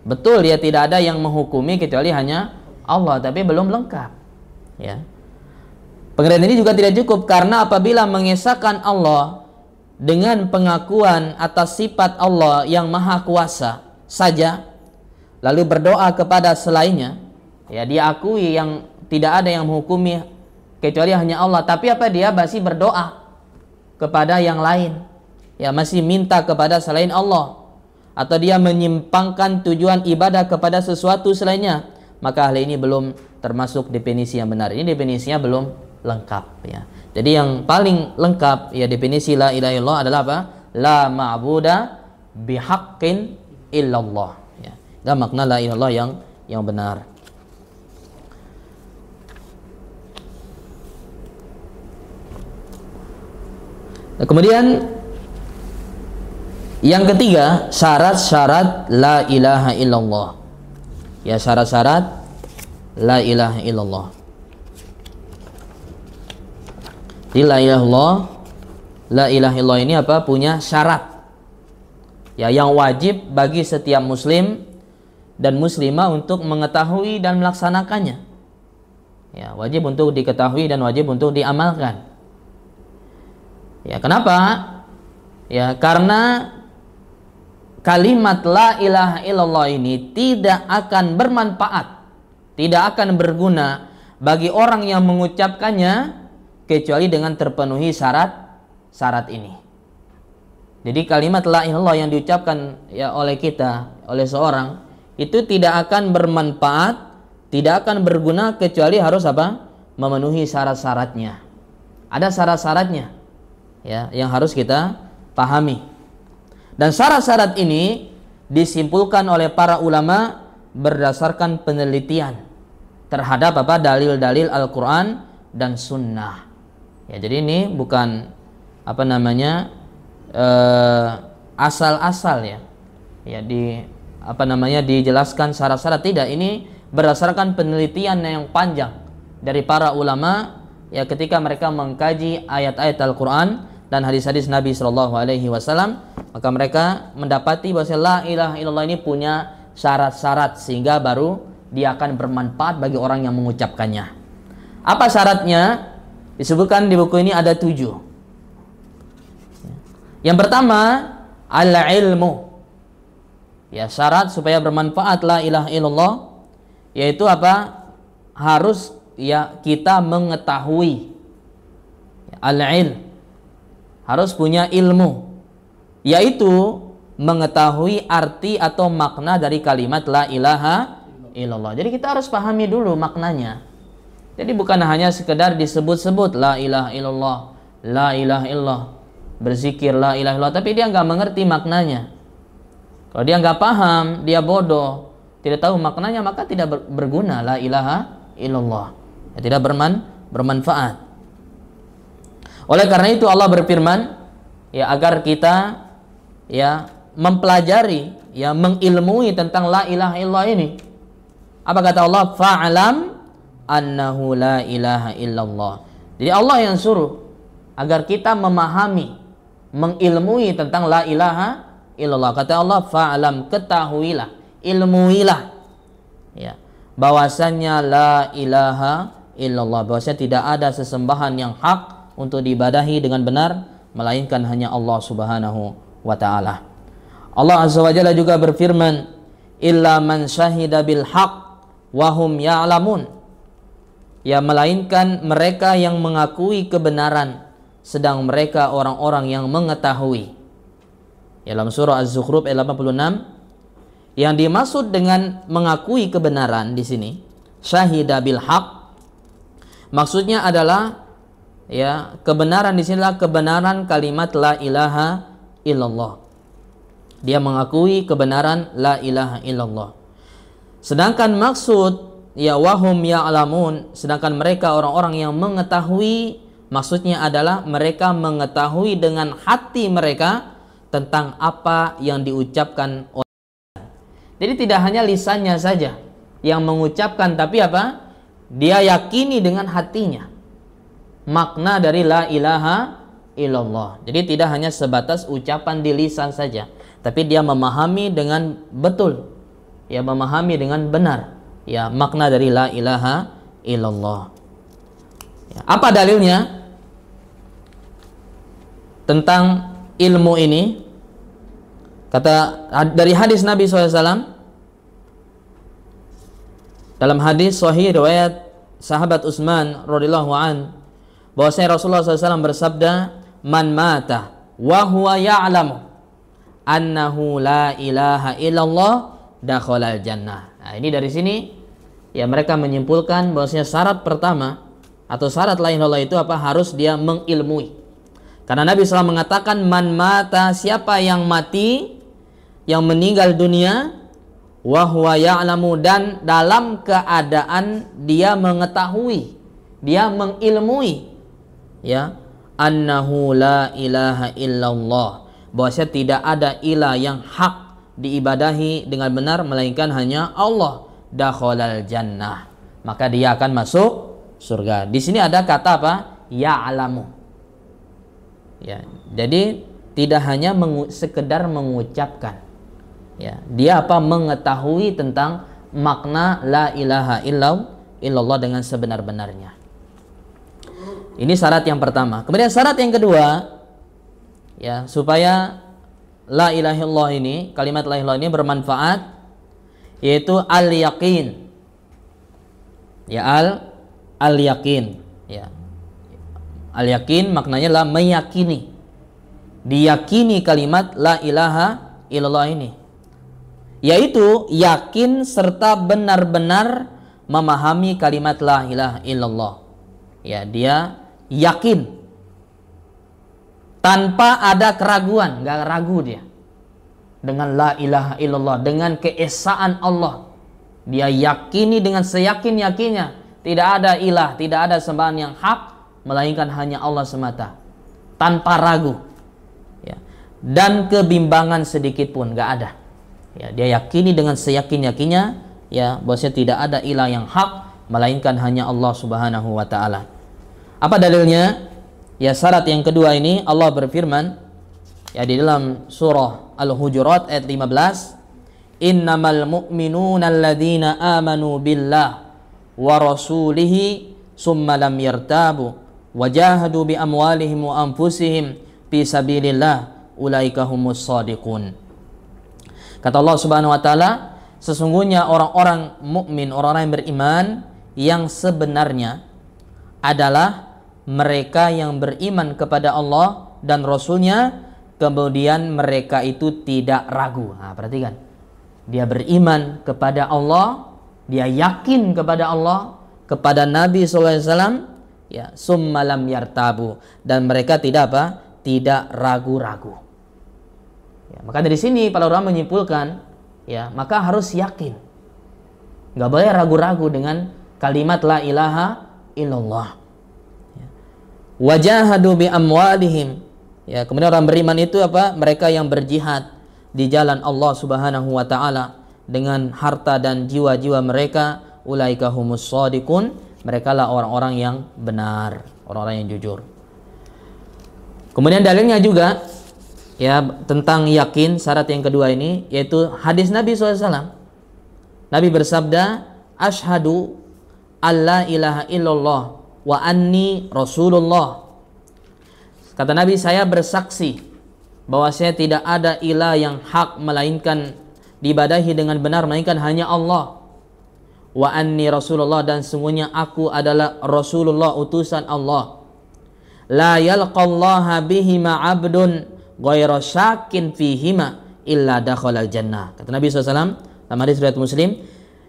Betul ya, tidak ada yang menghukumi kecuali hanya Allah, tapi belum lengkap. Ya. Pengertian ini juga tidak cukup karena apabila mengesahkan Allah dengan pengakuan atas sifat Allah yang maha kuasa saja, lalu berdoa kepada selainnya, ya dia akui yang tidak ada yang menghukumi kecuali hanya Allah, tapi apa dia masih berdoa kepada yang lain, ya masih minta kepada selain Allah, atau dia menyimpangkan tujuan ibadah kepada sesuatu selainnya, maka hal ini belum termasuk definisi yang benar. Ini definisinya belum lengkap ya. Jadi yang paling lengkap ya definisi la ilaha illallah adalah apa? La ma'buda bihaqqin illallah ya. Dan makna la ilaha illallah yang benar. Nah, kemudian Yang ketiga, syarat-syarat la ilaha illallah. Ya, syarat-syarat la ilaha illallah. Di la ilaha illallah, la ilaha illallah ini apa? Punya syarat. Ya, yang wajib bagi setiap muslim dan muslimah untuk mengetahui dan melaksanakannya. Ya, wajib untuk diketahui dan wajib untuk diamalkan. Ya, kenapa? Ya, karena kalimat la ilaha illallah ini tidak akan bermanfaat, tidak akan berguna bagi orang yang mengucapkannya kecuali dengan terpenuhi syarat ini. Jadi kalimat la ilaha illallah yang diucapkan ya oleh kita, oleh seorang, itu tidak akan bermanfaat, tidak akan berguna kecuali harus apa? Memenuhi syarat-syaratnya. Ada syarat-syaratnya ya yang harus kita pahami. Dan syarat-syarat ini disimpulkan oleh para ulama berdasarkan penelitian terhadap apa? Dalil-dalil Al-Quran dan Sunnah. Ya, jadi ini bukan apa namanya asal-asal ya. Ya, dijelaskan syarat-syarat, tidak. Ini berdasarkan penelitian yang panjang dari para ulama ya ketika mereka mengkaji ayat-ayat Al-Quran dan hadis-hadis Nabi SAW, maka mereka mendapati bahwa la ilaha illallah ini punya syarat-syarat sehingga baru dia akan bermanfaat bagi orang yang mengucapkannya. Apa syaratnya? Disebutkan di buku ini ada 7. Yang pertama, al-ilmu. Ya, syarat supaya bermanfaat la ilaha illallah yaitu apa? Harus ya kita mengetahui. Al-ilm. Harus punya ilmu, yaitu mengetahui arti atau makna dari kalimat la ilaha illallah. Jadi kita harus pahami dulu maknanya. Jadi bukan hanya sekedar disebut-sebut la ilaha illallah, la ilaha illallah, berzikir la ilaha illallah, tapi dia nggak mengerti maknanya. Kalau dia nggak paham, dia bodoh, tidak tahu maknanya, maka tidak berguna la ilaha illallah, ya, tidak bermanfaat. Oleh karena itu Allah berfirman ya agar kita ya mempelajari ya mengilmui tentang la ilaha illallah ini. Apa kata Allah? Fa'lam annahu la ilaha illallah. Jadi Allah yang suruh agar kita memahami, mengilmui tentang la ilaha illallah. Kata Allah, fa'lam, ketahuilah, ilmuilah ya bahwasannya la ilaha illallah, bahwasanya tidak ada sesembahan yang hak untuk diibadahi dengan benar melainkan hanya Allah Subhanahu wa taala. Allah Azza wa Jalla juga berfirman, illa man syahida bil haqq wa hum ya'lamun. Ya, melainkan mereka yang mengakui kebenaran sedang mereka orang-orang yang mengetahui. Ya, dalam surah Az-Zukhruf ayat 86, yang dimaksud dengan mengakui kebenaran di sini, syahida bil haqq, maksudnya adalah ya kebenaran di sinilah kebenaran kalimat la ilaha illallah. Dia mengakui kebenaran la ilaha illallah. Sedangkan maksud ya wahum ya'lamun, sedangkan mereka orang-orang yang mengetahui, maksudnya adalah mereka mengetahui dengan hati mereka tentang apa yang diucapkan oleh. Jadi tidak hanya lisannya saja yang mengucapkan, tapi apa? Dia yakini dengan hatinya makna dari la ilaha illallah. Jadi tidak hanya sebatas ucapan di lisan saja, tapi dia memahami dengan betul, ya memahami dengan benar ya makna dari la ilaha illallah. Ya, apa dalilnya tentang ilmu ini? Kata dari hadis Nabi SAW, dalam hadis sahih riwayat sahabat Utsman radhiyallahu an, bahwasanya Rasulullah SAW bersabda, man mata wa huwa ya'lamu annahu la ilaha illallah dakhala al-jannah. Nah, ini dari sini ya mereka menyimpulkan bahwasanya syarat pertama atau syarat la ilaha illallah itu apa? Harus dia mengilmui. Karena Nabi SAW mengatakan, man mata, siapa yang mati, yang meninggal dunia, wa huwa ya'lamu, dan dalam keadaan dia mengetahui, dia mengilmui ya annahu la ilaha illallah, bahwasanya tidak ada ilah yang hak diibadahi dengan benar melainkan hanya Allah, dakhalal jannah, maka dia akan masuk surga. Di sini ada kata apa? Ya'lamu. Ya, jadi tidak hanya sekedar mengucapkan. Ya, dia apa? Mengetahui tentang makna la ilaha illallah dengan sebenar-benarnya. Ini syarat yang pertama. Kemudian syarat yang kedua, ya, supaya la ilaha illallah ini, kalimat la ilaha illallah ini bermanfaat, yaitu al-yaqin. Ya, al-yaqin. Ya. Al-yaqin maknanya adalah meyakini. Diyakini kalimat la ilaha illallah ini, yaitu yakin serta benar-benar memahami kalimat la ilaha illallah. Ya, dia yakin tanpa ada keraguan, nggak ragu dia dengan la ilaha illallah, dengan keesaan Allah. Dia yakini dengan seyakin-yakinnya tidak ada ilah, tidak ada sembahan yang hak melainkan hanya Allah semata, tanpa ragu, ya, dan kebimbangan sedikit pun nggak ada. Ya, dia yakini dengan seyakin-yakinnya, ya, bahwasanya tidak ada ilah yang hak melainkan hanya Allah Subhanahu wa taala. Apa dalilnya? Ya, syarat yang kedua ini Allah berfirman, ya, di dalam surah Al-Hujurat ayat 15, innamal mu'minuna alladzina amanu billah wa rasulihi summa lam yartabu wajahadu bi amwalihim wa anfusihim fi sabilillah ulaika humus shadiqun. Kata Allah Subhanahu wa taala, sesungguhnya orang-orang mukmin, orang-orang yang beriman yang sebenarnya adalah mereka yang beriman kepada Allah dan Rasulnya, kemudian mereka itu tidak ragu. Nah, perhatikan, dia beriman kepada Allah, dia yakin kepada Allah, kepada Nabi SAW, ya, summa lam yartabu, dan mereka tidak apa? Tidak ragu-ragu. Ya, maka dari sini para ulama menyimpulkan, ya, maka harus yakin, nggak boleh ragu-ragu dengan kalimat la ilaha illallah. Ya. Wajahadu bi amwalihim, ya, kemudian orang beriman itu apa? Mereka yang berjihad di jalan Allah Subhanahu wa taala dengan harta dan jiwa-jiwa mereka, ulaika humus shadiqun, mereka lah orang-orang yang benar, orang-orang yang jujur. Kemudian dalilnya juga, ya, tentang yakin, syarat yang kedua ini, yaitu hadis Nabi SAW. Nabi bersabda, asyhadu alla ilaha illallah wa anni rasulullah. Kata Nabi, saya bersaksi bahwa saya tidak ada ilah yang hak melainkan diibadahi dengan benar melainkan hanya Allah. Wa anni rasulullah, dan sungguhnya aku adalah Rasulullah, utusan Allah. La yalqallaha bihima abdun ghayra syakin fihima illa dakhalal jannah. Kata Nabi SAW dalam hadis riwayat Muslim,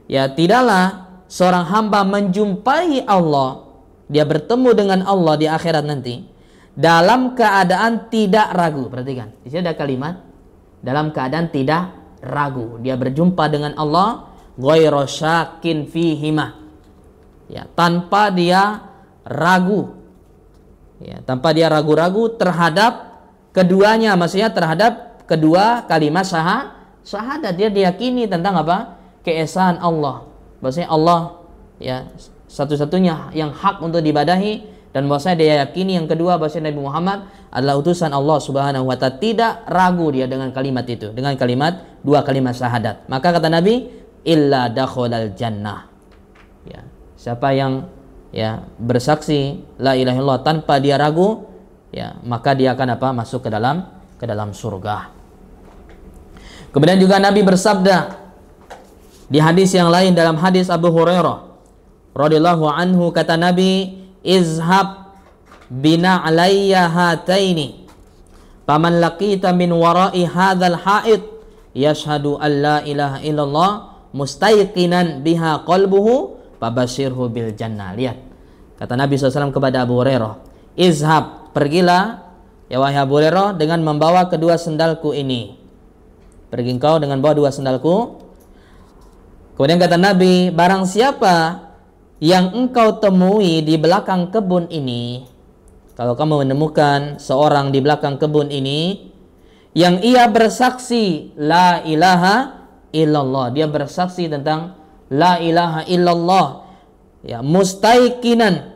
ya, tidaklah seorang hamba menjumpai Allah, dia bertemu dengan Allah di akhirat nanti dalam keadaan tidak ragu. Perhatikan, di sini ada kalimat dalam keadaan tidak ragu. Dia berjumpa dengan Allah ghairu syakin fihima, ya, tanpa dia ragu, ya, tanpa dia ragu-ragu terhadap keduanya, maksudnya terhadap kedua kalimat syahadat. Dia diyakini tentang apa? Keesaan Allah, bahwasanya Allah, ya, satu-satunya yang hak untuk diibadahi, dan bahwasanya dia yakini yang kedua bahwasanya Nabi Muhammad adalah utusan Allah Subhanahu wa taala. Tidak ragu dia dengan kalimat itu, dengan kalimat, dua kalimat syahadat. Maka kata Nabi, illa dakhalal jannah. Ya, siapa yang, ya, bersaksi la ilaha illallah tanpa dia ragu, ya, maka dia akan apa? Masuk ke dalam surga. Kemudian juga Nabi bersabda di hadis yang lain, dalam hadis Abu Hurairah radhiyallahu anhu, kata Nabi, izhab bina alayya hataini faman laqita min wara'i hadzal haid yashhadu an la ilaha illallah mustayqinan biha qalbuhu fabashirhu bil jannah. Lihat, kata Nabi SAW kepada Abu Hurairah, izhab, pergilah, ya wahai Abu Hurairah, dengan membawa kedua sendalku ini. Pergi engkau dengan bawa dua sendalku. Kemudian kata Nabi, barang siapa yang engkau temui di belakang kebun ini, kalau kamu menemukan seorang di belakang kebun ini, yang ia bersaksi la ilaha illallah. Dia bersaksi tentang la ilaha illallah, ya, mustaiqinan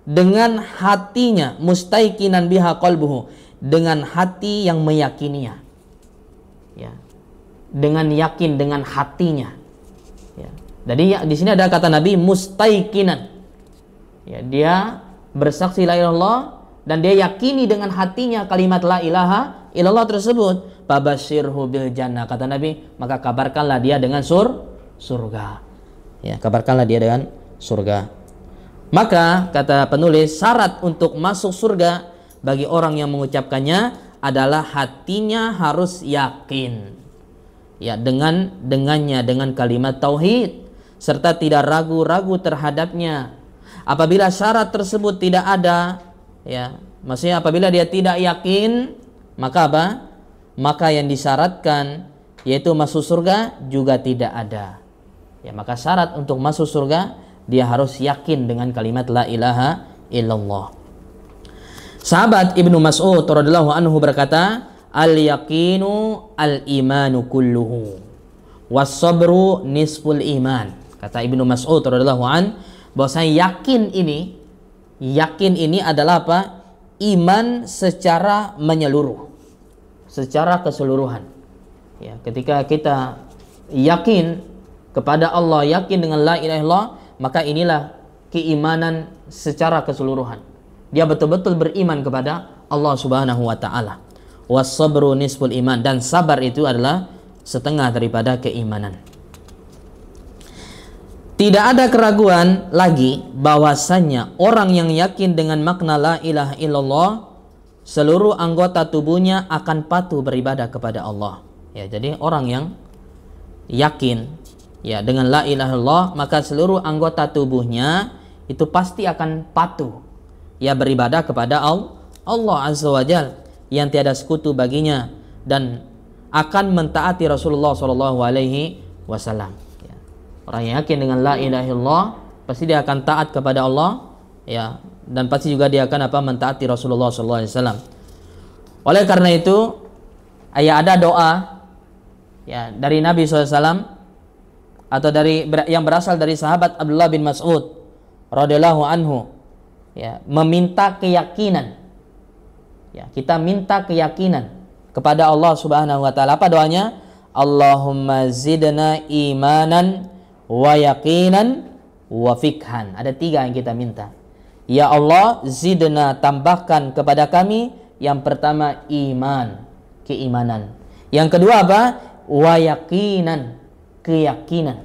dengan hatinya, mustaiqinan biha qalbuhu, dengan hati yang meyakininya, ya, dengan yakin dengan hatinya, ya. Jadi di sini ada kata Nabi mustaiqinan, ya, dia bersaksi la ilaha illallah dan dia yakini dengan hatinya kalimat la ilaha illallah tersebut. Fabasyirhu bil jannah, kata Nabi, maka kabarkanlah dia dengan surga. Ya, kabarkanlah dia dengan surga. Maka kata penulis, syarat untuk masuk surga bagi orang yang mengucapkannya adalah hatinya harus yakin, ya, dengannya dengan kalimat tauhid serta tidak ragu-ragu terhadapnya. Apabila syarat tersebut tidak ada, ya, maksudnya apabila dia tidak yakin, maka apa? Maka yang disyaratkan yaitu masuk surga juga tidak ada. Ya, maka syarat untuk masuk surga dia harus yakin dengan kalimat la ilaha illallah. Sahabat Ibnu Mas'ud radhiyallahu anhu berkata, al-yaqinu al-imanu kulluhu was-sabru nisful iman. Kata Ibnu Mas'ud radhiyallahu an, bahwasanya yakin ini adalah apa? Iman secara menyeluruh, secara keseluruhan. Ya, ketika kita yakin kepada Allah, yakin dengan la ilaha illallah, maka inilah keimanan secara keseluruhan. Dia betul-betul beriman kepada Allah Subhanahu wa taala. Was-sabru nisful iman, dan sabar itu adalah setengah daripada keimanan. Tidak ada keraguan lagi bahwasanya orang yang yakin dengan makna la ilaha illallah, seluruh anggota tubuhnya akan patuh beribadah kepada Allah. Ya, jadi orang yang yakin, ya, dengan la ilaha illallah, maka seluruh anggota tubuhnya itu pasti akan patuh, ya, beribadah kepada Allah Azza wa Jalla yang tiada sekutu baginya, dan akan mentaati Rasulullah sallallahu alaihi wasallam. Ya. Orang yang yakin dengan la ilaha illallah pasti dia akan taat kepada Allah, ya, dan pasti juga dia akan mentaati Rasulullah sallallahu alaihi wasallam. Oleh karena itu, ya, ada doa, ya, dari Nabi SAW atau yang berasal dari sahabat Abdullah bin Mas'ud radhiyallahu anhu, ya, meminta keyakinan. Ya, kita minta keyakinan kepada Allah Subhanahu wa taala. Apa doanya? Allahumma zidna imanan wa yaqinan wa fikhan. Ada 3 yang kita minta. Ya Allah, zidna, tambahkan kepada kami. Yang pertama iman, keimanan. Yang kedua apa? Wa yaqinan, keyakinan.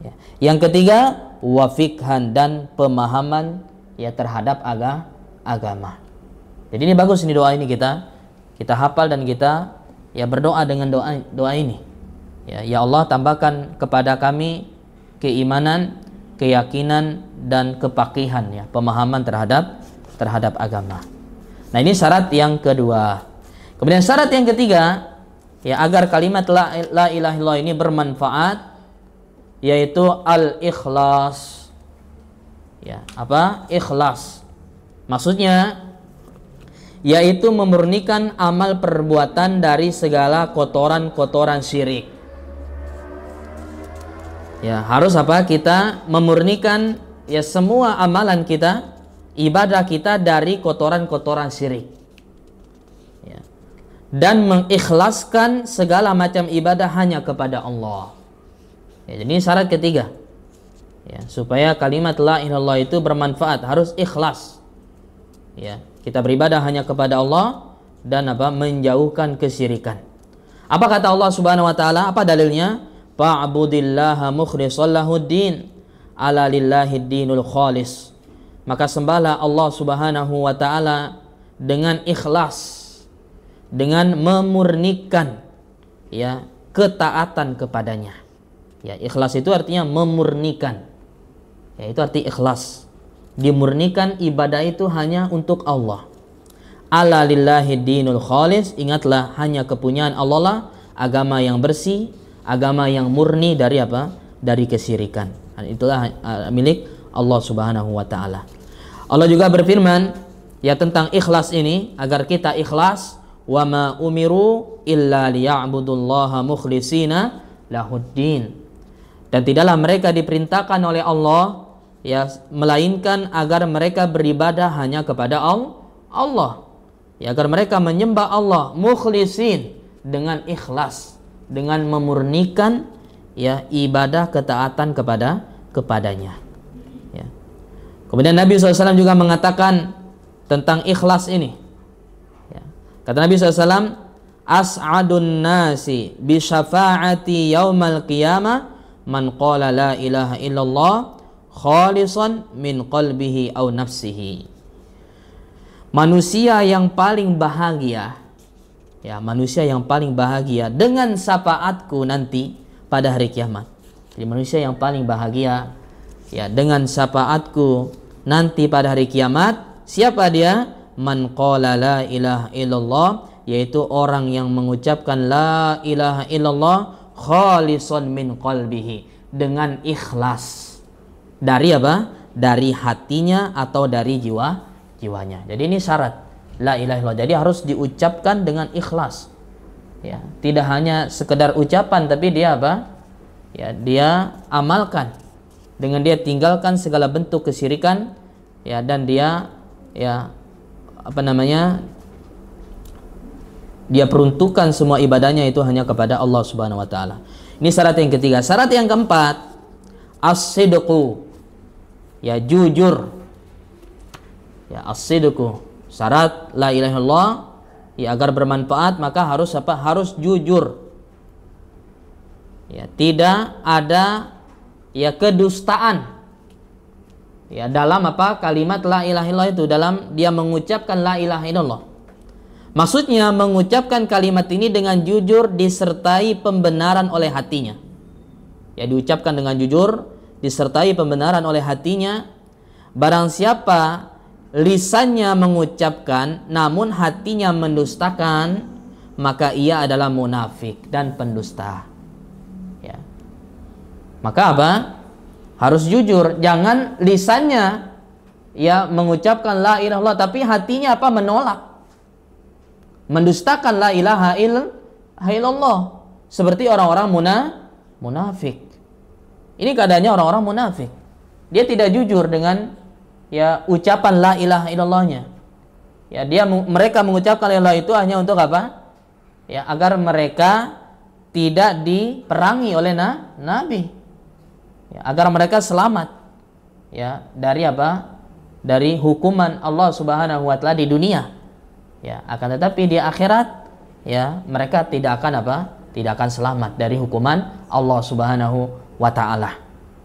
Ya. Yang ketiga wa fikhan, dan pemahaman, ya, terhadap agama. Jadi ini bagus, ini doa ini kita hafal dan kita, ya, berdoa dengan doa ini. Ya Allah, tambahkan kepada kami keimanan, keyakinan, dan kepakihan, ya, pemahaman terhadap agama. Nah, ini syarat yang kedua. Kemudian syarat yang ketiga, ya, agar kalimat la ilaha illallah ini bermanfaat, yaitu al-ikhlas. Ya, apa? Ikhlas. Maksudnya yaitu memurnikan amal perbuatan dari segala kotoran-kotoran syirik. Ya, harus apa? Kita memurnikan, ya, semua amalan kita, ibadah kita dari kotoran-kotoran syirik. Ya. Dan mengikhlaskan segala macam ibadah hanya kepada Allah. Ya, jadi ini syarat ketiga. Ya, supaya kalimat la ilaha illallah itu bermanfaat, harus ikhlas. Ya, kita beribadah hanya kepada Allah dan apa? Menjauhkan kesyirikan. Apa kata Allah Subhanahu wa taala? Apa dalilnya? Fa'budillaha mukhlishan lahuddin, ala lillahid dinul khalis. Maka sembahlah Allah Subhanahu wa taala dengan ikhlas, dengan memurnikan, ya, ketaatan kepadanya. Ya, ikhlas itu artinya memurnikan. Ya, itu arti ikhlas. Dimurnikan ibadah itu hanya untuk Allah. Ala lillahi dinul khalis, ingatlah hanya kepunyaan Allah lah agama yang bersih, agama yang murni dari apa? Dari kesyirikan. Itulah milik Allah Subhanahu wa taala. Allah juga berfirman, ya, tentang ikhlas ini, agar kita ikhlas, wa ma umiru illa liya'budullaha mukhlishina lahuddin. Dan tidaklah mereka diperintahkan oleh Allah ya melainkan agar mereka beribadah hanya kepada Allah. Ya, agar mereka menyembah Allah mukhlisin, dengan ikhlas, dengan memurnikan ya ibadah ketaatan kepadanya. Ya. Kemudian Nabi SAW juga mengatakan tentang ikhlas ini. Ya. Kata Nabi SAW, as'adun nasi bi syafa'ati yaumal qiyamah man qala la ilaha illallah khalisan min qalbihi aw nafsihi. Manusia yang paling bahagia, ya, manusia yang paling bahagia dengan syafaatku nanti pada hari kiamat. Jadi manusia yang paling bahagia ya dengan syafaatku nanti pada hari kiamat, siapa dia? Man qala la ilaha illallah, yaitu orang yang mengucapkan la ilaha illallah khalisan min qalbihi, dengan ikhlas. Dari apa? Dari hatinya atau dari jiwanya. Jadi ini syarat la ilaha illallah. Jadi harus diucapkan dengan ikhlas. Ya, tidak hanya sekedar ucapan, tapi dia apa? Ya, dia amalkan. Dengan dia tinggalkan segala bentuk kesyirikan, ya, dan dia ya dia peruntukkan semua ibadahnya itu hanya kepada Allah Subhanahu wa taala. Ini syarat yang ketiga. Syarat yang keempat, as-sidqu. Ya, jujur. Ya, as-sidqu. Syarat la ilaha illallah ya agar bermanfaat maka harus apa? Harus jujur. Ya, tidak ada ya kedustaan. Ya, dalam apa? Kalimat la ilaha illallah itu, dalam dia mengucapkan la ilaha illallah. Maksudnya mengucapkan kalimat ini dengan jujur disertai pembenaran oleh hatinya. Ya, diucapkan dengan jujur disertai pembenaran oleh hatinya. Barang siapa lisannya mengucapkan namun hatinya mendustakan, maka ia adalah munafik dan pendusta. Ya. Maka apa? Harus jujur. Jangan lisannya ya mengucapkan la ilaha illallah tapi hatinya apa? Menolak, mendustakan la ilaha illallah, seperti orang-orang munafik. Ini keadaannya orang-orang munafik. Dia tidak jujur dengan ya ucapan la ilaha illallahnya. Ya, mereka mengucapkan la ilaha itu hanya untuk apa? Ya, agar mereka tidak diperangi oleh Nabi. Ya, agar mereka selamat ya dari apa? Dari hukuman Allah Subhanahu wa taala di dunia. Ya, akan tetapi di akhirat ya mereka tidak akan apa? Tidak akan selamat dari hukuman Allah Subhanahu wa taala.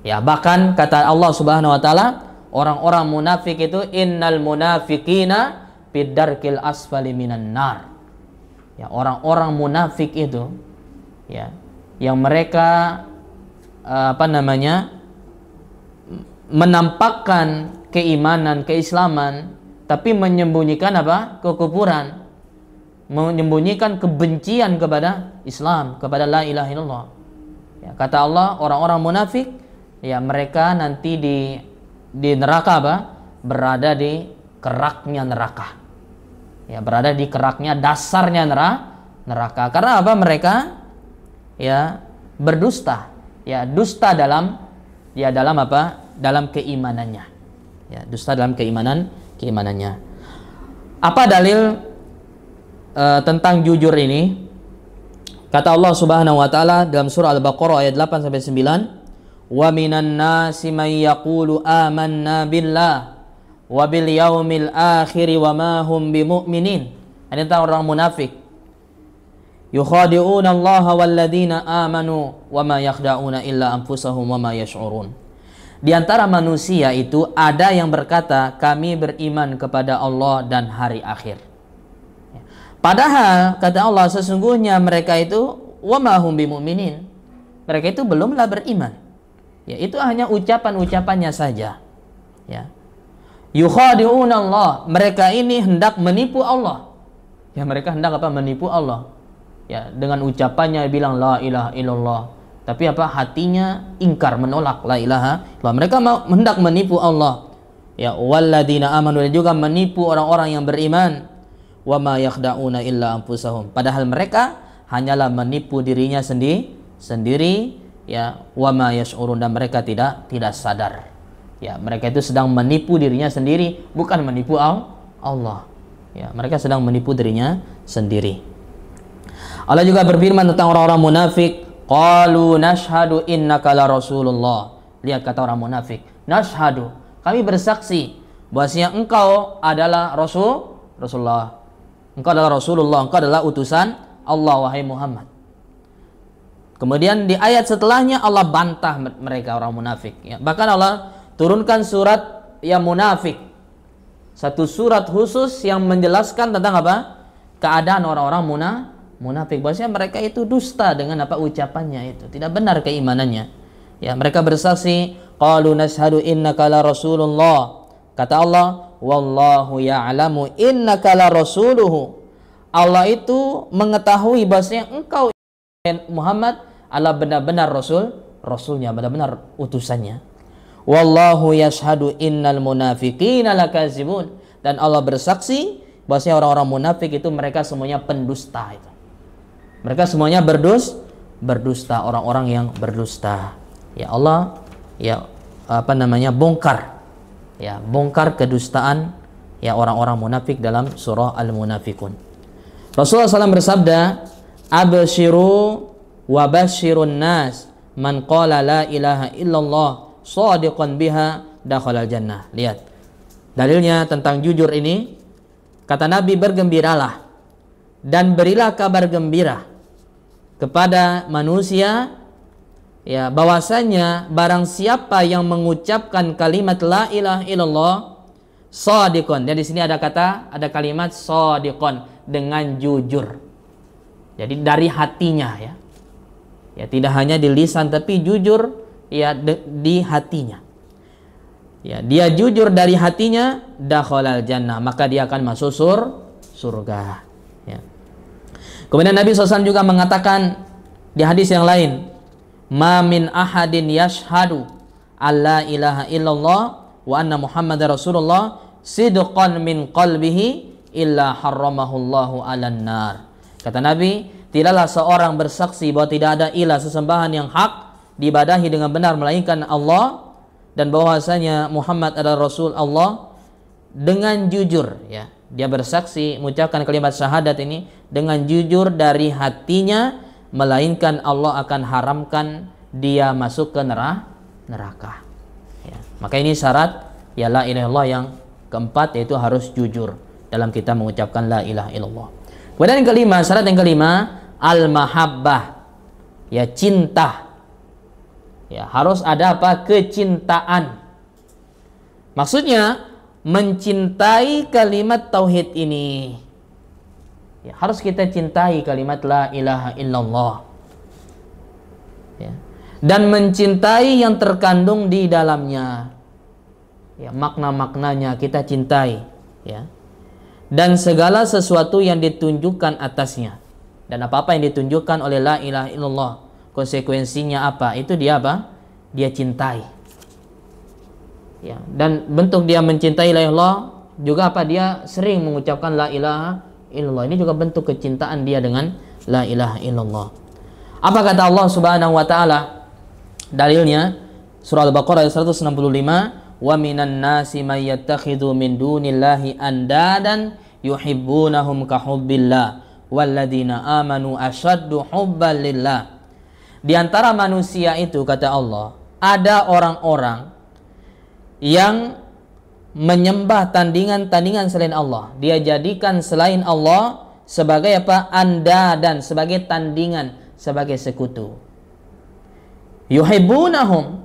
Ya, bahkan kata Allah Subhanahu wa taala, orang-orang munafik itu innal munafiqina fid-darkil asfali minan nar. Ya, orang-orang munafik itu ya yang mereka menampakkan keimanan, keislaman, tapi menyembunyikan apa? Kekufuran, menyembunyikan kebencian kepada Islam, kepada la ilaha illallah. Ya, kata Allah, orang-orang munafik ya mereka nanti di neraka apa? Berada di keraknya neraka. Ya, berada di keraknya, dasarnya neraka. Karena apa? Mereka ya berdusta. Ya, dusta dalam apa? Dalam keimanannya. Ya, dusta dalam keimanannya. Apa dalil tentang jujur ini? Kata Allah Subhanahu wa taala dalam surah Al-Baqarah ayat 8 sampai 9, "Wa minan nasi may yaqulu amanna billah wa bil yaumil akhir wa ma hum bimu'minin." Ini tentang orang munafik. Yukhadi'una Allah walladzina amanu wa ma yakhda'una illa anfusahum wa ma yash'urun. Di antara manusia itu ada yang berkata, kami beriman kepada Allah dan hari akhir. Padahal kata Allah, sesungguhnya mereka itu wa ma hum bimu'minin. Mereka itu belumlah beriman. Ya, itu hanya ucapan-ucapannya saja. Ya. Yukhadi'una Allah, mereka ini hendak menipu Allah. Ya, mereka hendak apa? Menipu Allah. Ya, dengan ucapannya bilang la ilaha illallah, tapi apa? Hatinya ingkar, menolak la ilaha illallah. Mereka hendak menipu Allah. Ya, walladzina amanu, juga menipu orang-orang yang beriman. wa ma yakhda'una illa anfusahum. Padahal mereka hanyalah menipu dirinya sendiri ya, wa ma yash'urun, dan mereka tidak sadar. Ya, mereka itu sedang menipu dirinya sendiri, bukan menipu Allah. Ya, mereka sedang menipu dirinya sendiri. Allah juga berfirman tentang orang-orang munafik, qalu nashhadu innaka la rasulullah. Lihat kata orang munafik, nashhadu, kami bersaksi bahwasanya engkau adalah Rasulullah. Engkau adalah Rasulullah, engkau adalah utusan Allah, wahai Muhammad. Kemudian di ayat setelahnya Allah bantah mereka orang munafik. Ya, bahkan Allah turunkan surat yang munafik, satu surat khusus yang menjelaskan tentang apa? Keadaan orang-orang munafik. Bahwasanya mereka itu dusta dengan apa ucapannya itu, tidak benar keimanannya. Ya, mereka bersaksi, qalu nashhadu innaka la rasulullah. Kata Allah, wallahu ya'lamu innaka la rasuluhu. Allah itu mengetahui bahwasanya engkau Muhammad adalah benar-benar rasulnya, benar-benar utusannya. Wallahu yashhadu innal munafiqina lakazibun. Dan Allah bersaksi bahwasanya orang-orang munafik itu mereka semuanya pendusta itu. Mereka semuanya berdusta, orang-orang yang berdusta. Ya Allah, ya bongkar. Ya, bongkar kedustaan ya orang-orang munafik dalam surah Al-Munafikun. Rasulullah SAW bersabda, abshiru wa basyirun nas man qala la ilaha illallah shadiqan biha dakhalal jannah. Lihat dalilnya tentang jujur ini. Kata Nabi, bergembiralah dan berilah kabar gembira kepada manusia ya, bahwasanya barang siapa yang mengucapkan kalimat la ilaha illallah shadiqan. Dan di sini ada kalimat shadiqan, dengan jujur. Jadi dari hatinya ya. Ya, tidak hanya di lisan tapi jujur ya di hatinya. Ya, dia jujur dari hatinya, dakhalal jannah, maka dia akan masuk surga. Ya. Kemudian Nabi SAW juga mengatakan di hadis yang lain, ma min ahadin yashhadu alla ilaha illallah wa anna muhammadar rasulullah sidqan min qalbihi illa harramahullahu 'alan nar. Kata Nabi, tidaklah seorang bersaksi bahwa tidak ada ilah sesembahan yang hak diibadahi dengan benar melainkan Allah, dan bahwasanya Muhammad adalah Rasul Allah, dengan jujur ya. Dia bersaksi mengucapkan kalimat syahadat ini dengan jujur dari hatinya, melainkan Allah akan haramkan dia masuk ke neraka. Ya. Maka ini syarat ya la ilaha illallah yang keempat, yaitu harus jujur dalam kita mengucapkan la ilaha illallah. Kemudian yang kelima, syarat yang kelima, al-mahabbah, ya cinta. Ya, harus ada apa? Kecintaan. Maksudnya mencintai kalimat tauhid ini. Ya, harus kita cintai kalimat la ilaha illallah. Ya. Dan mencintai yang terkandung di dalamnya. Ya, makna-maknanya kita cintai, ya. Dan segala sesuatu yang ditunjukkan atasnya. Dan apa-apa yang ditunjukkan oleh la ilaha illallah, konsekuensinya apa? Itu dia apa? Dia cintai. Ya, dan bentuk dia mencintai la ilaha illallah juga apa? Dia sering mengucapkan la ilaha illallah. Ini juga bentuk kecintaan dia dengan la ilaha illallah. Apa kata Allah Subhanahu wa taala? Dalilnya surah Al-Baqarah ayat 165, wa minan nasi may yattakhidhu min dunillahi andadan yuhibbunahum ka hubbillah walladzina amanu ashaddu hubban lillah. Di antara manusia itu, kata Allah, ada orang-orang yang menyembah tandingan-tandingan selain Allah. Dia jadikan selain Allah sebagai apa? Andadan, sebagai tandingan, sebagai sekutu. Yuhibbunahum,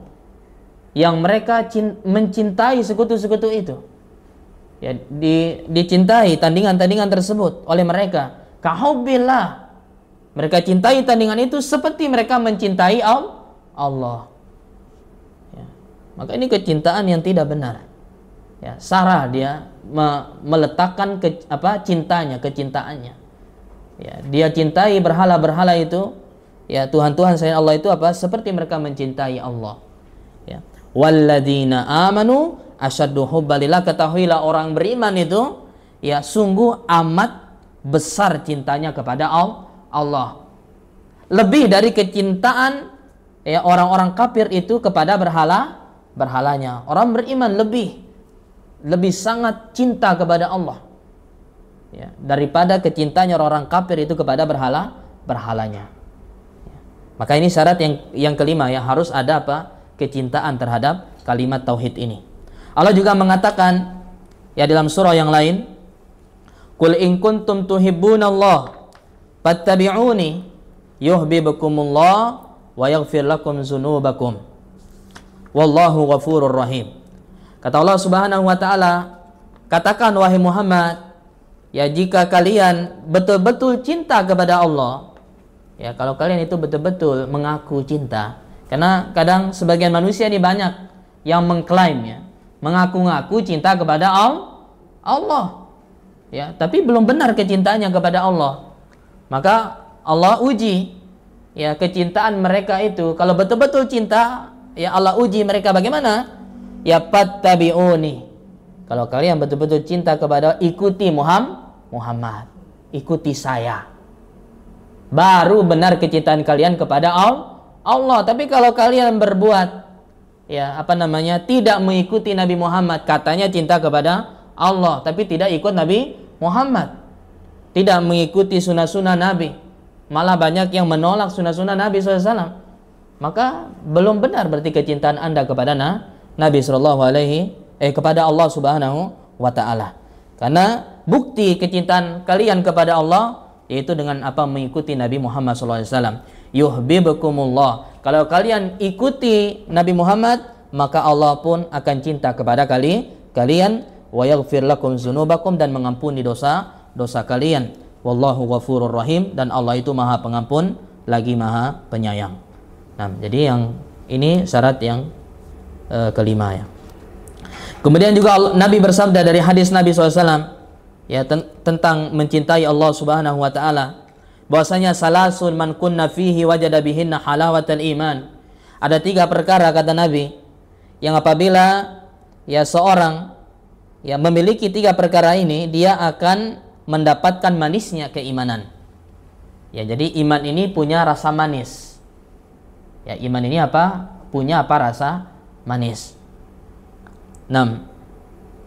yang mereka mencintai sekutu-sekutu itu. Ya, dicintai tandingan-tandingan tersebut oleh mereka. Kahubbillah, mereka cintai tandingan itu seperti mereka mencintai Allah. Ya, maka ini kecintaan yang tidak benar. Ya, Sarah dia meletakkan cintanya, kecintaannya. Ya, dia cintai berhala-berhala itu, ya Tuhan-Tuhan selain Allah itu apa? Seperti mereka mencintai Allah. Ya. Walladzina amanu asyaddu hubbalillah, ketahuilah orang beriman itu ya sungguh amat besar cintanya kepada Allah. Lebih dari kecintaan ya orang-orang kafir itu kepada berhalanya. Orang beriman lebih sangat cinta kepada Allah ya, daripada kecintanya orang-orang kafir itu kepada berhalanya. Ya. Maka ini syarat yang kelima ya, harus ada apa? Kecintaan terhadap kalimat tauhid ini. Allah juga mengatakan ya dalam surah yang lain, "Qul in kuntum tuhibbunallah fattabi'uni yuhibbukumullah wa yaghfir lakum dzunubakum wallahu ghafurur rahim." Kata Allah Subhanahu wa taala, katakan wahai Muhammad, ya jika kalian betul-betul cinta kepada Allah, ya kalau kalian itu betul-betul mengaku cinta, karena kadang sebagian manusia ini banyak yang mengklaim ya, mengaku-ngaku cinta kepada Allah, ya, tapi belum benar kecintaannya kepada Allah. Maka Allah uji ya kecintaan mereka itu. Kalau betul-betul cinta, ya Allah uji mereka bagaimana? Ya fattabi'uni. Kalau kalian betul-betul cinta kepada, ikuti Muhammad, ikuti saya. Baru benar kecintaan kalian kepada Allah. Tapi kalau kalian berbuat ya tidak mengikuti Nabi Muhammad, katanya cinta kepada Allah tapi tidak ikut Nabi Muhammad, tidak mengikuti sunnah-sunnah Nabi, malah banyak yang menolak sunnah-sunnah Nabi SAW, maka belum benar berarti kecintaan Anda kepada Nabi kepada Allah Subhanahu wa taala. Karena bukti kecintaan kalian kepada Allah yaitu dengan apa? Mengikuti Nabi Muhammad SAW. Yuhibbukumullah. Kalau kalian ikuti Nabi Muhammad, maka Allah pun akan cinta kepada kalian. Wa yaghfir lakum dzunubakum, dan mengampuni dosa kalian. Wallahu ghafurur rahim, dan Allah itu Maha Pengampun lagi Maha Penyayang. Nah, jadi yang ini syarat yang kelima ya. Kemudian juga Nabi bersabda dari hadis Nabi SAW ya tentang mencintai Allah Subhanahu wa taala, bahwasanya salasun man kunna fihi wajada bihinna halawatal iman. Ada 3 perkara kata Nabi yang apabila ya seorang ya memiliki 3 perkara ini, dia akan mendapatkan manisnya keimanan. Ya, jadi iman ini punya rasa manis. Ya, iman ini punya rasa manis. 6.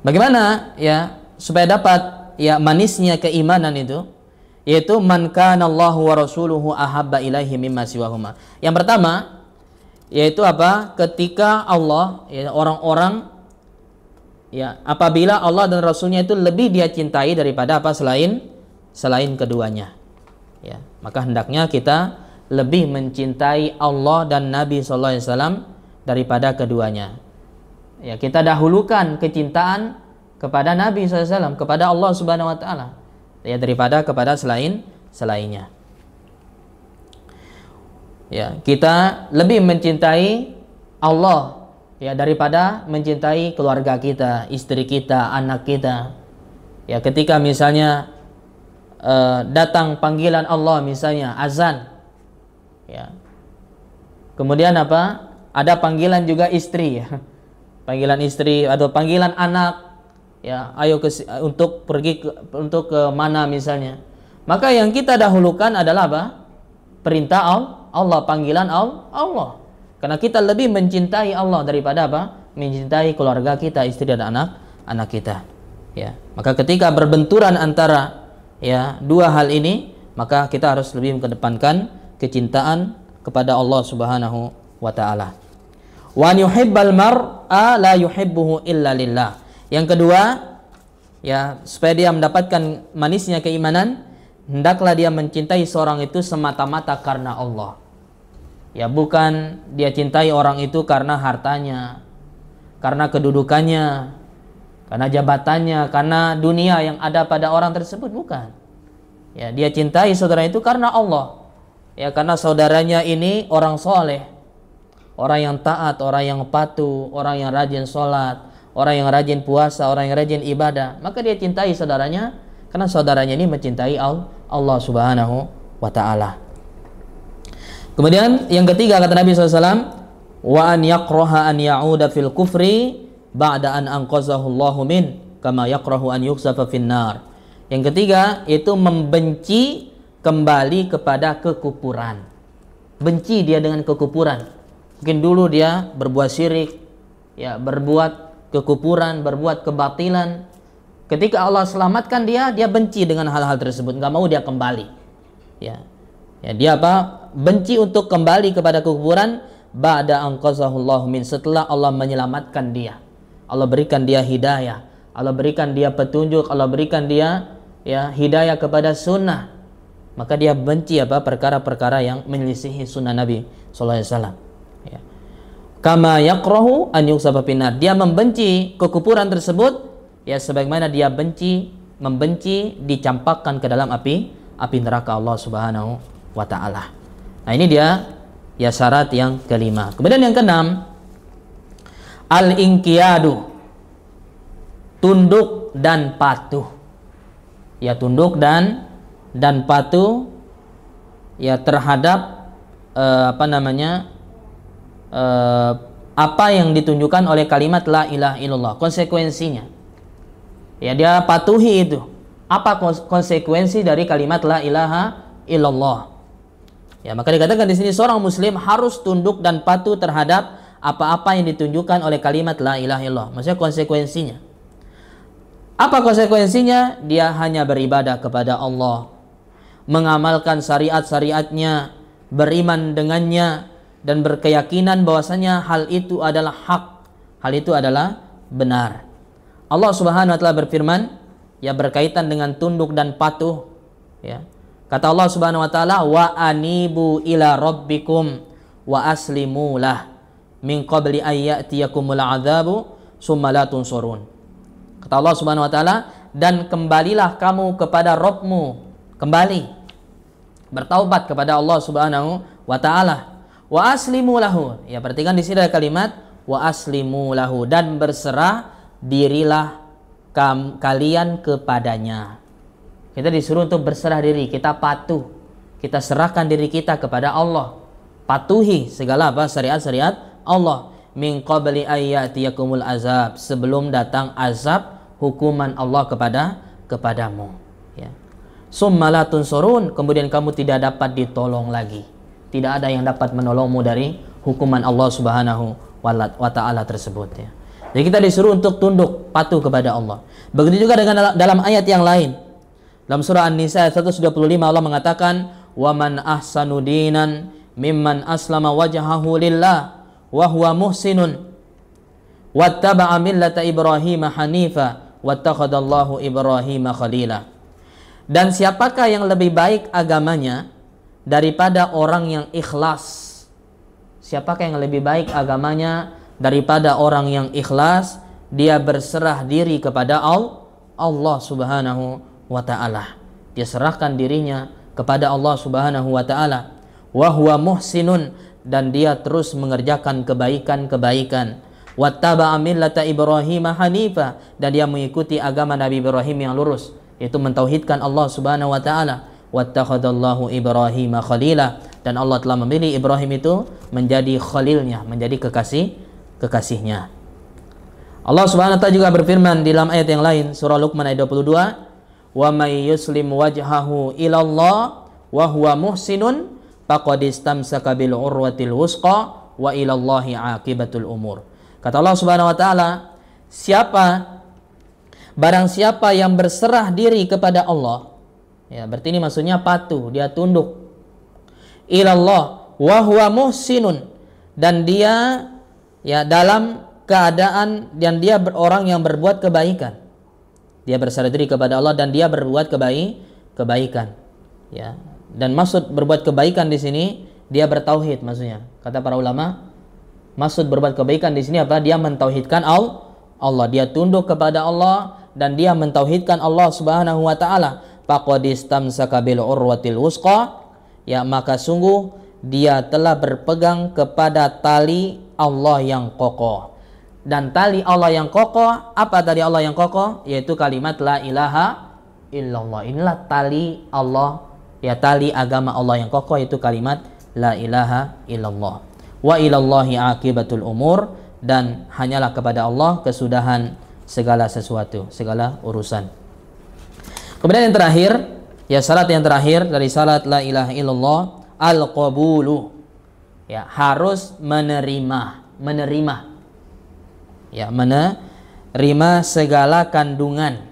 Bagaimana ya supaya dapat ya manisnya keimanan itu? Yaitu man kana Allahu wa rasuluhu ahabba ilaihi mimma siwahuma. Yang pertama yaitu ketika Allah ya, orang-orang ya apabila Allah dan Rasulnya itu lebih dia cintai daripada selain keduanya. Ya, maka hendaknya kita lebih mencintai Allah dan Nabi SAW daripada keduanya. Ya, kita dahulukan kecintaan kepada Nabi SAW, kepada Allah Subhanahu wa taala, ya daripada kepada selainnya. Ya, kita lebih mencintai Allah ya daripada mencintai keluarga kita, istri kita, anak kita. Ya, ketika misalnya datang panggilan Allah, misalnya azan, ya, kemudian ada panggilan juga istri ya, panggilan istri atau panggilan anak, ya, ayo untuk pergi untuk ke mana misalnya, maka yang kita dahulukan adalah perintah Allah, panggilan Allah. Karena kita lebih mencintai Allah daripada mencintai keluarga kita, istri dan anak kita. Ya, maka ketika berbenturan antara ya 2 hal ini, maka kita harus lebih mengedepankan kecintaan kepada Allah Subhanahu wa taala. Wa yuhibbal mar'a la yuhibbuhu illa lillah. Yang kedua, ya supaya dia mendapatkan manisnya keimanan, hendaklah dia mencintai seorang itu semata-mata karena Allah. Ya, bukan dia cintai orang itu karena hartanya, karena kedudukannya, karena jabatannya, karena dunia yang ada pada orang tersebut, bukan. Ya, dia cintai saudara itu karena Allah. Ya, karena saudaranya ini orang soleh, orang yang taat, orang yang patuh, orang yang rajin sholat, orang yang rajin puasa, orang yang rajin ibadah. Maka dia cintai saudaranya karena saudaranya ini mencintai Allah Subhanahu wa ta'ala. Kemudian yang ketiga kata Nabi SAW, wa an yakraha an ya'uda fil kufri ba'da an anqazahu Allahu min kama yakrahu an yukhsafa fin nar. Yang ketiga itu membenci kembali kepada kekufuran. Benci dia dengan kekufuran. Mungkin dulu dia berbuat syirik, ya, berbuat kekufuran, berbuat kebatilan. Ketika Allah selamatkan dia, dia benci dengan hal-hal tersebut, nggak mau dia kembali. Ya, dia apa? Benci untuk kembali kepada kekufuran. Ba'da anqazahullahu min, setelah Allah menyelamatkan dia, Allah berikan dia hidayah, Allah berikan dia petunjuk, Allah berikan dia hidayah kepada sunnah, maka dia benci apa? Perkara-perkara yang menyelisihi sunnah Nabi sallallahu alaihi wasallam. Ya. Kama yakrahu an yuksaba finnar, dia membenci kekufuran tersebut ya sebagaimana dia membenci dicampakkan ke dalam api neraka Allah Subhanahu wa taala. Nah, ini dia ya syarat yang kelima. Kemudian yang keenam, al-inqiyadu, tunduk dan patuh. Ya, tunduk dan patuh ya terhadap apa yang ditunjukkan oleh kalimat la ilaha illallah, konsekuensinya. Ya, dia patuhi itu. Apa konsekuensi dari kalimat la ilaha illallah? Ya, maka dikatakan di sini seorang muslim harus tunduk dan patuh terhadap apa-apa yang ditunjukkan oleh kalimat la ilaha illallah. Maksudnya konsekuensinya. Apa konsekuensinya? Dia hanya beribadah kepada Allah, mengamalkan syariat-syariatnya, beriman dengannya, dan berkeyakinan bahwasanya hal itu adalah hak, hal itu adalah benar. Allah Subhanahu wa taala berfirman ya berkaitan dengan tunduk dan patuh, ya. Kata Allah Subhanahu wa taala, wa anibu ila rabbikum wa aslimu lah min qabli ayyatiyakumul adzabu summa la tunsurun. Kata Allah Subhanahu wa taala, dan kembalilah kamu kepada Rabbmu, kembali bertaubat kepada Allah Subhanahu wa taala. Wa aslimu lahu. Ya, perhatikan di sini ada kalimat wa aslimu lahu, dan berserah dirilah kalian kepadanya. Kita disuruh untuk berserah diri, kita patuh, kita serahkan diri kita kepada Allah, patuhi segala syariat-syariat Allah. Min qabli ayyatiyakumul azab, sebelum datang azab, hukuman Allah kepadamu. Ya. Summa la tunsurun, kemudian kamu tidak dapat ditolong lagi, tidak ada yang dapat menolongmu dari hukuman Allah Subhanahu wa taala tersebut. Ya. Jadi kita disuruh untuk tunduk, patuh kepada Allah. Begitu juga dengan dalam ayat yang lain. Dalam surah An-Nisa 125 Allah mengatakan, "Wa man ahsanu dinan mimman aslama wajhahu lillah wa huwa muhsinun wattaba'a millata Ibrahim hanifa wattakhadallahu Ibrahim khalila." Dan siapakah yang lebih baik agamanya daripada orang yang ikhlas? Siapakah yang lebih baik agamanya daripada orang yang ikhlas? Dia berserah diri kepada Allah Subhanahu wa ta'ala. Dia serahkan dirinya kepada Allah Subhanahu wa ta'ala. Wa huwa muhsinun, dan dia terus mengerjakan kebaikan-kebaikan. Wattaba'a millata Ibrahim hanifa, dan dia mengikuti agama Nabi Ibrahim yang lurus, yaitu mentauhidkan Allah Subhanahu wa ta'ala. Wattakhadallahu Ibrahim khalila, dan Allah telah memilih Ibrahim itu menjadi khalilnya, menjadi kekasihnya. Allah Subhanahu wa ta'ala juga berfirman di dalam ayat yang lain, surah Luqman ayat 22, wa may yuslim wajhahu ilallah wa huwa muhsinun faqad istamsaka bil urwatil wusqa wa ilallahi aqibatul umur. Kata Allah Subhanahu wa taala, barang siapa yang berserah diri kepada Allah, ya berarti ini maksudnya patuh, dia tunduk, ilallah wa huwa muhsinun, dan dia ya dalam keadaan dan dia orang yang berbuat kebaikan. Dia berserah diri kepada Allah dan dia berbuat kebaikan. Ya. Dan maksud berbuat kebaikan di sini dia bertauhid maksudnya. Kata para ulama, maksud berbuat kebaikan di sini apa? Dia mentauhidkan Allah. Dia tunduk kepada Allah dan dia mentauhidkan Allah Subhanahu wa taala. Faqad istamsaka bil urwatil wusqa. Ya, maka sungguh dia telah berpegang kepada tali Allah yang kokoh. Dan tali Allah yang kokoh, apa tali Allah yang kokoh? Yaitu kalimat la ilaha illallah. Inilah tali Allah, ya tali agama Allah yang kokoh, yaitu kalimat la ilaha illallah. Wa ilallahi aqibatul umur, dan hanyalah kepada Allah kesudahan segala sesuatu, segala urusan. Kemudian yang terakhir, ya syarat yang terakhir dari syarat la ilaha illallah, al-qabulu. Ya, harus menerima. Ya, menerima segala kandungan,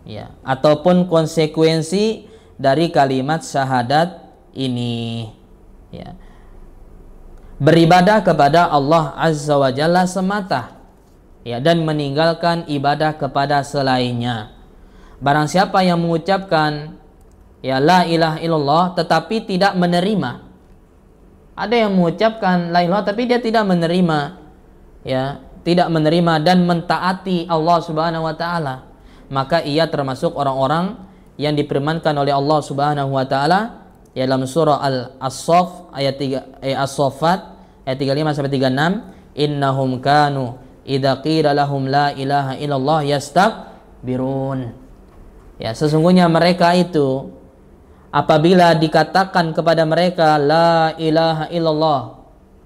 ya, ataupun konsekuensi dari kalimat syahadat ini. Ya. Beribadah kepada Allah Azza wa Jalla semata, ya, dan meninggalkan ibadah kepada selainnya. Barang siapa yang mengucapkan ya la ilaha illallah tetapi tidak menerima. Ada yang mengucapkan la ilaha tapi dia tidak menerima, ya, tidak menerima dan mentaati Allah Subhanahu wa taala, maka ia termasuk orang-orang yang difirmankan oleh Allah Subhanahu wa taala ya dalam surah As-Saff ayat 3 As-Saffat ayat 35 sampai 36, innahum kanu idza qila lahum la ilaha illallah yastakbirun. Ya, sesungguhnya mereka itu apabila dikatakan kepada mereka la ilaha illallah,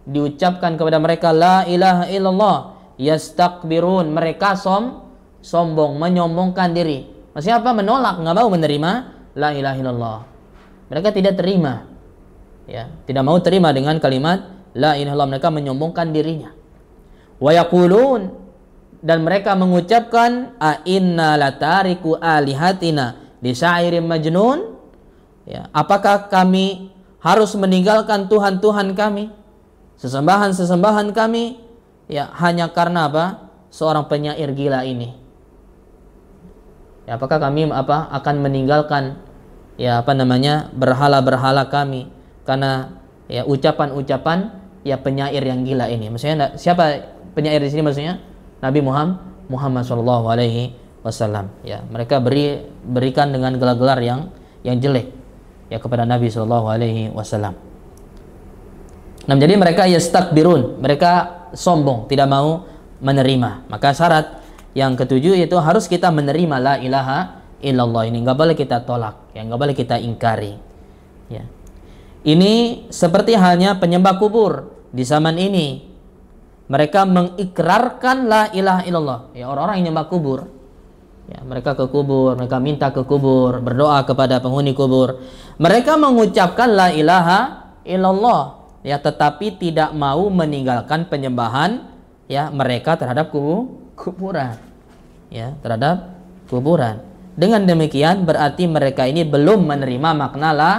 diucapkan kepada mereka la ilaha illallah, yastakbirun, mereka sombong, menyombongkan diri. Maksudnya apa? Menolak, nggak mau menerima la ilaha illallah. Mereka tidak terima, ya, tidak mau terima dengan kalimat la ilaha illallah. Mereka menyombongkan dirinya. Wa yaqulun, dan mereka mengucapkan a inna latariku alihatina li syairin majnun. Ya, apakah kami harus meninggalkan Tuhan-Tuhan kami, sesembahan-sesembahan kami, ya, hanya karena apa? Seorang penyair gila ini. Ya, apakah kami akan meninggalkan ya berhala-berhala kami karena ya ucapan-ucapan ya penyair yang gila ini? Maksudnya siapa penyair di sini maksudnya? Nabi Muhammad sallallahu alaihi wasallam. Ya, mereka berikan dengan gelar-gelar yang jelek ya kepada Nabi sallallahu alaihi wasallam. Nah, jadi mereka yastakbirun, mereka sombong, tidak mau menerima. Maka syarat yang ketujuh itu harus kita menerima la ilaha illallah ini, enggak boleh kita tolak, ya, enggak boleh kita ingkari. Ya. Ini seperti halnya penyembah kubur di zaman ini. Mereka mengikrarkan la ilaha illallah. Ya, orang-orang yang nyembah kubur, ya, mereka ke kubur, mereka minta ke kubur, berdoa kepada penghuni kubur. Mereka mengucapkan la ilaha illallah, ya, tetapi tidak mau meninggalkan penyembahan ya mereka terhadap kuburan. Ya, terhadap kuburan. Dengan demikian berarti mereka ini belum menerima makna la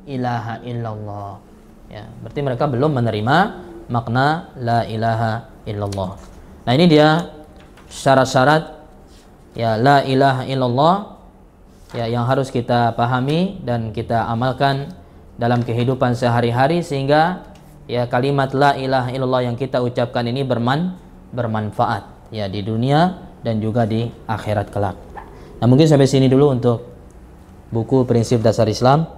ilaha illallah. Ya, berarti mereka belum menerima makna la ilaha illallah. Nah, ini dia syarat-syarat ya la ilaha illallah ya yang harus kita pahami dan kita amalkan dalam kehidupan sehari-hari sehingga ya kalimat la ilaha illallah yang kita ucapkan ini bermanfaat ya di dunia dan juga di akhirat kelak. Nah, mungkin sampai sini dulu untuk buku Prinsip Dasar Islam.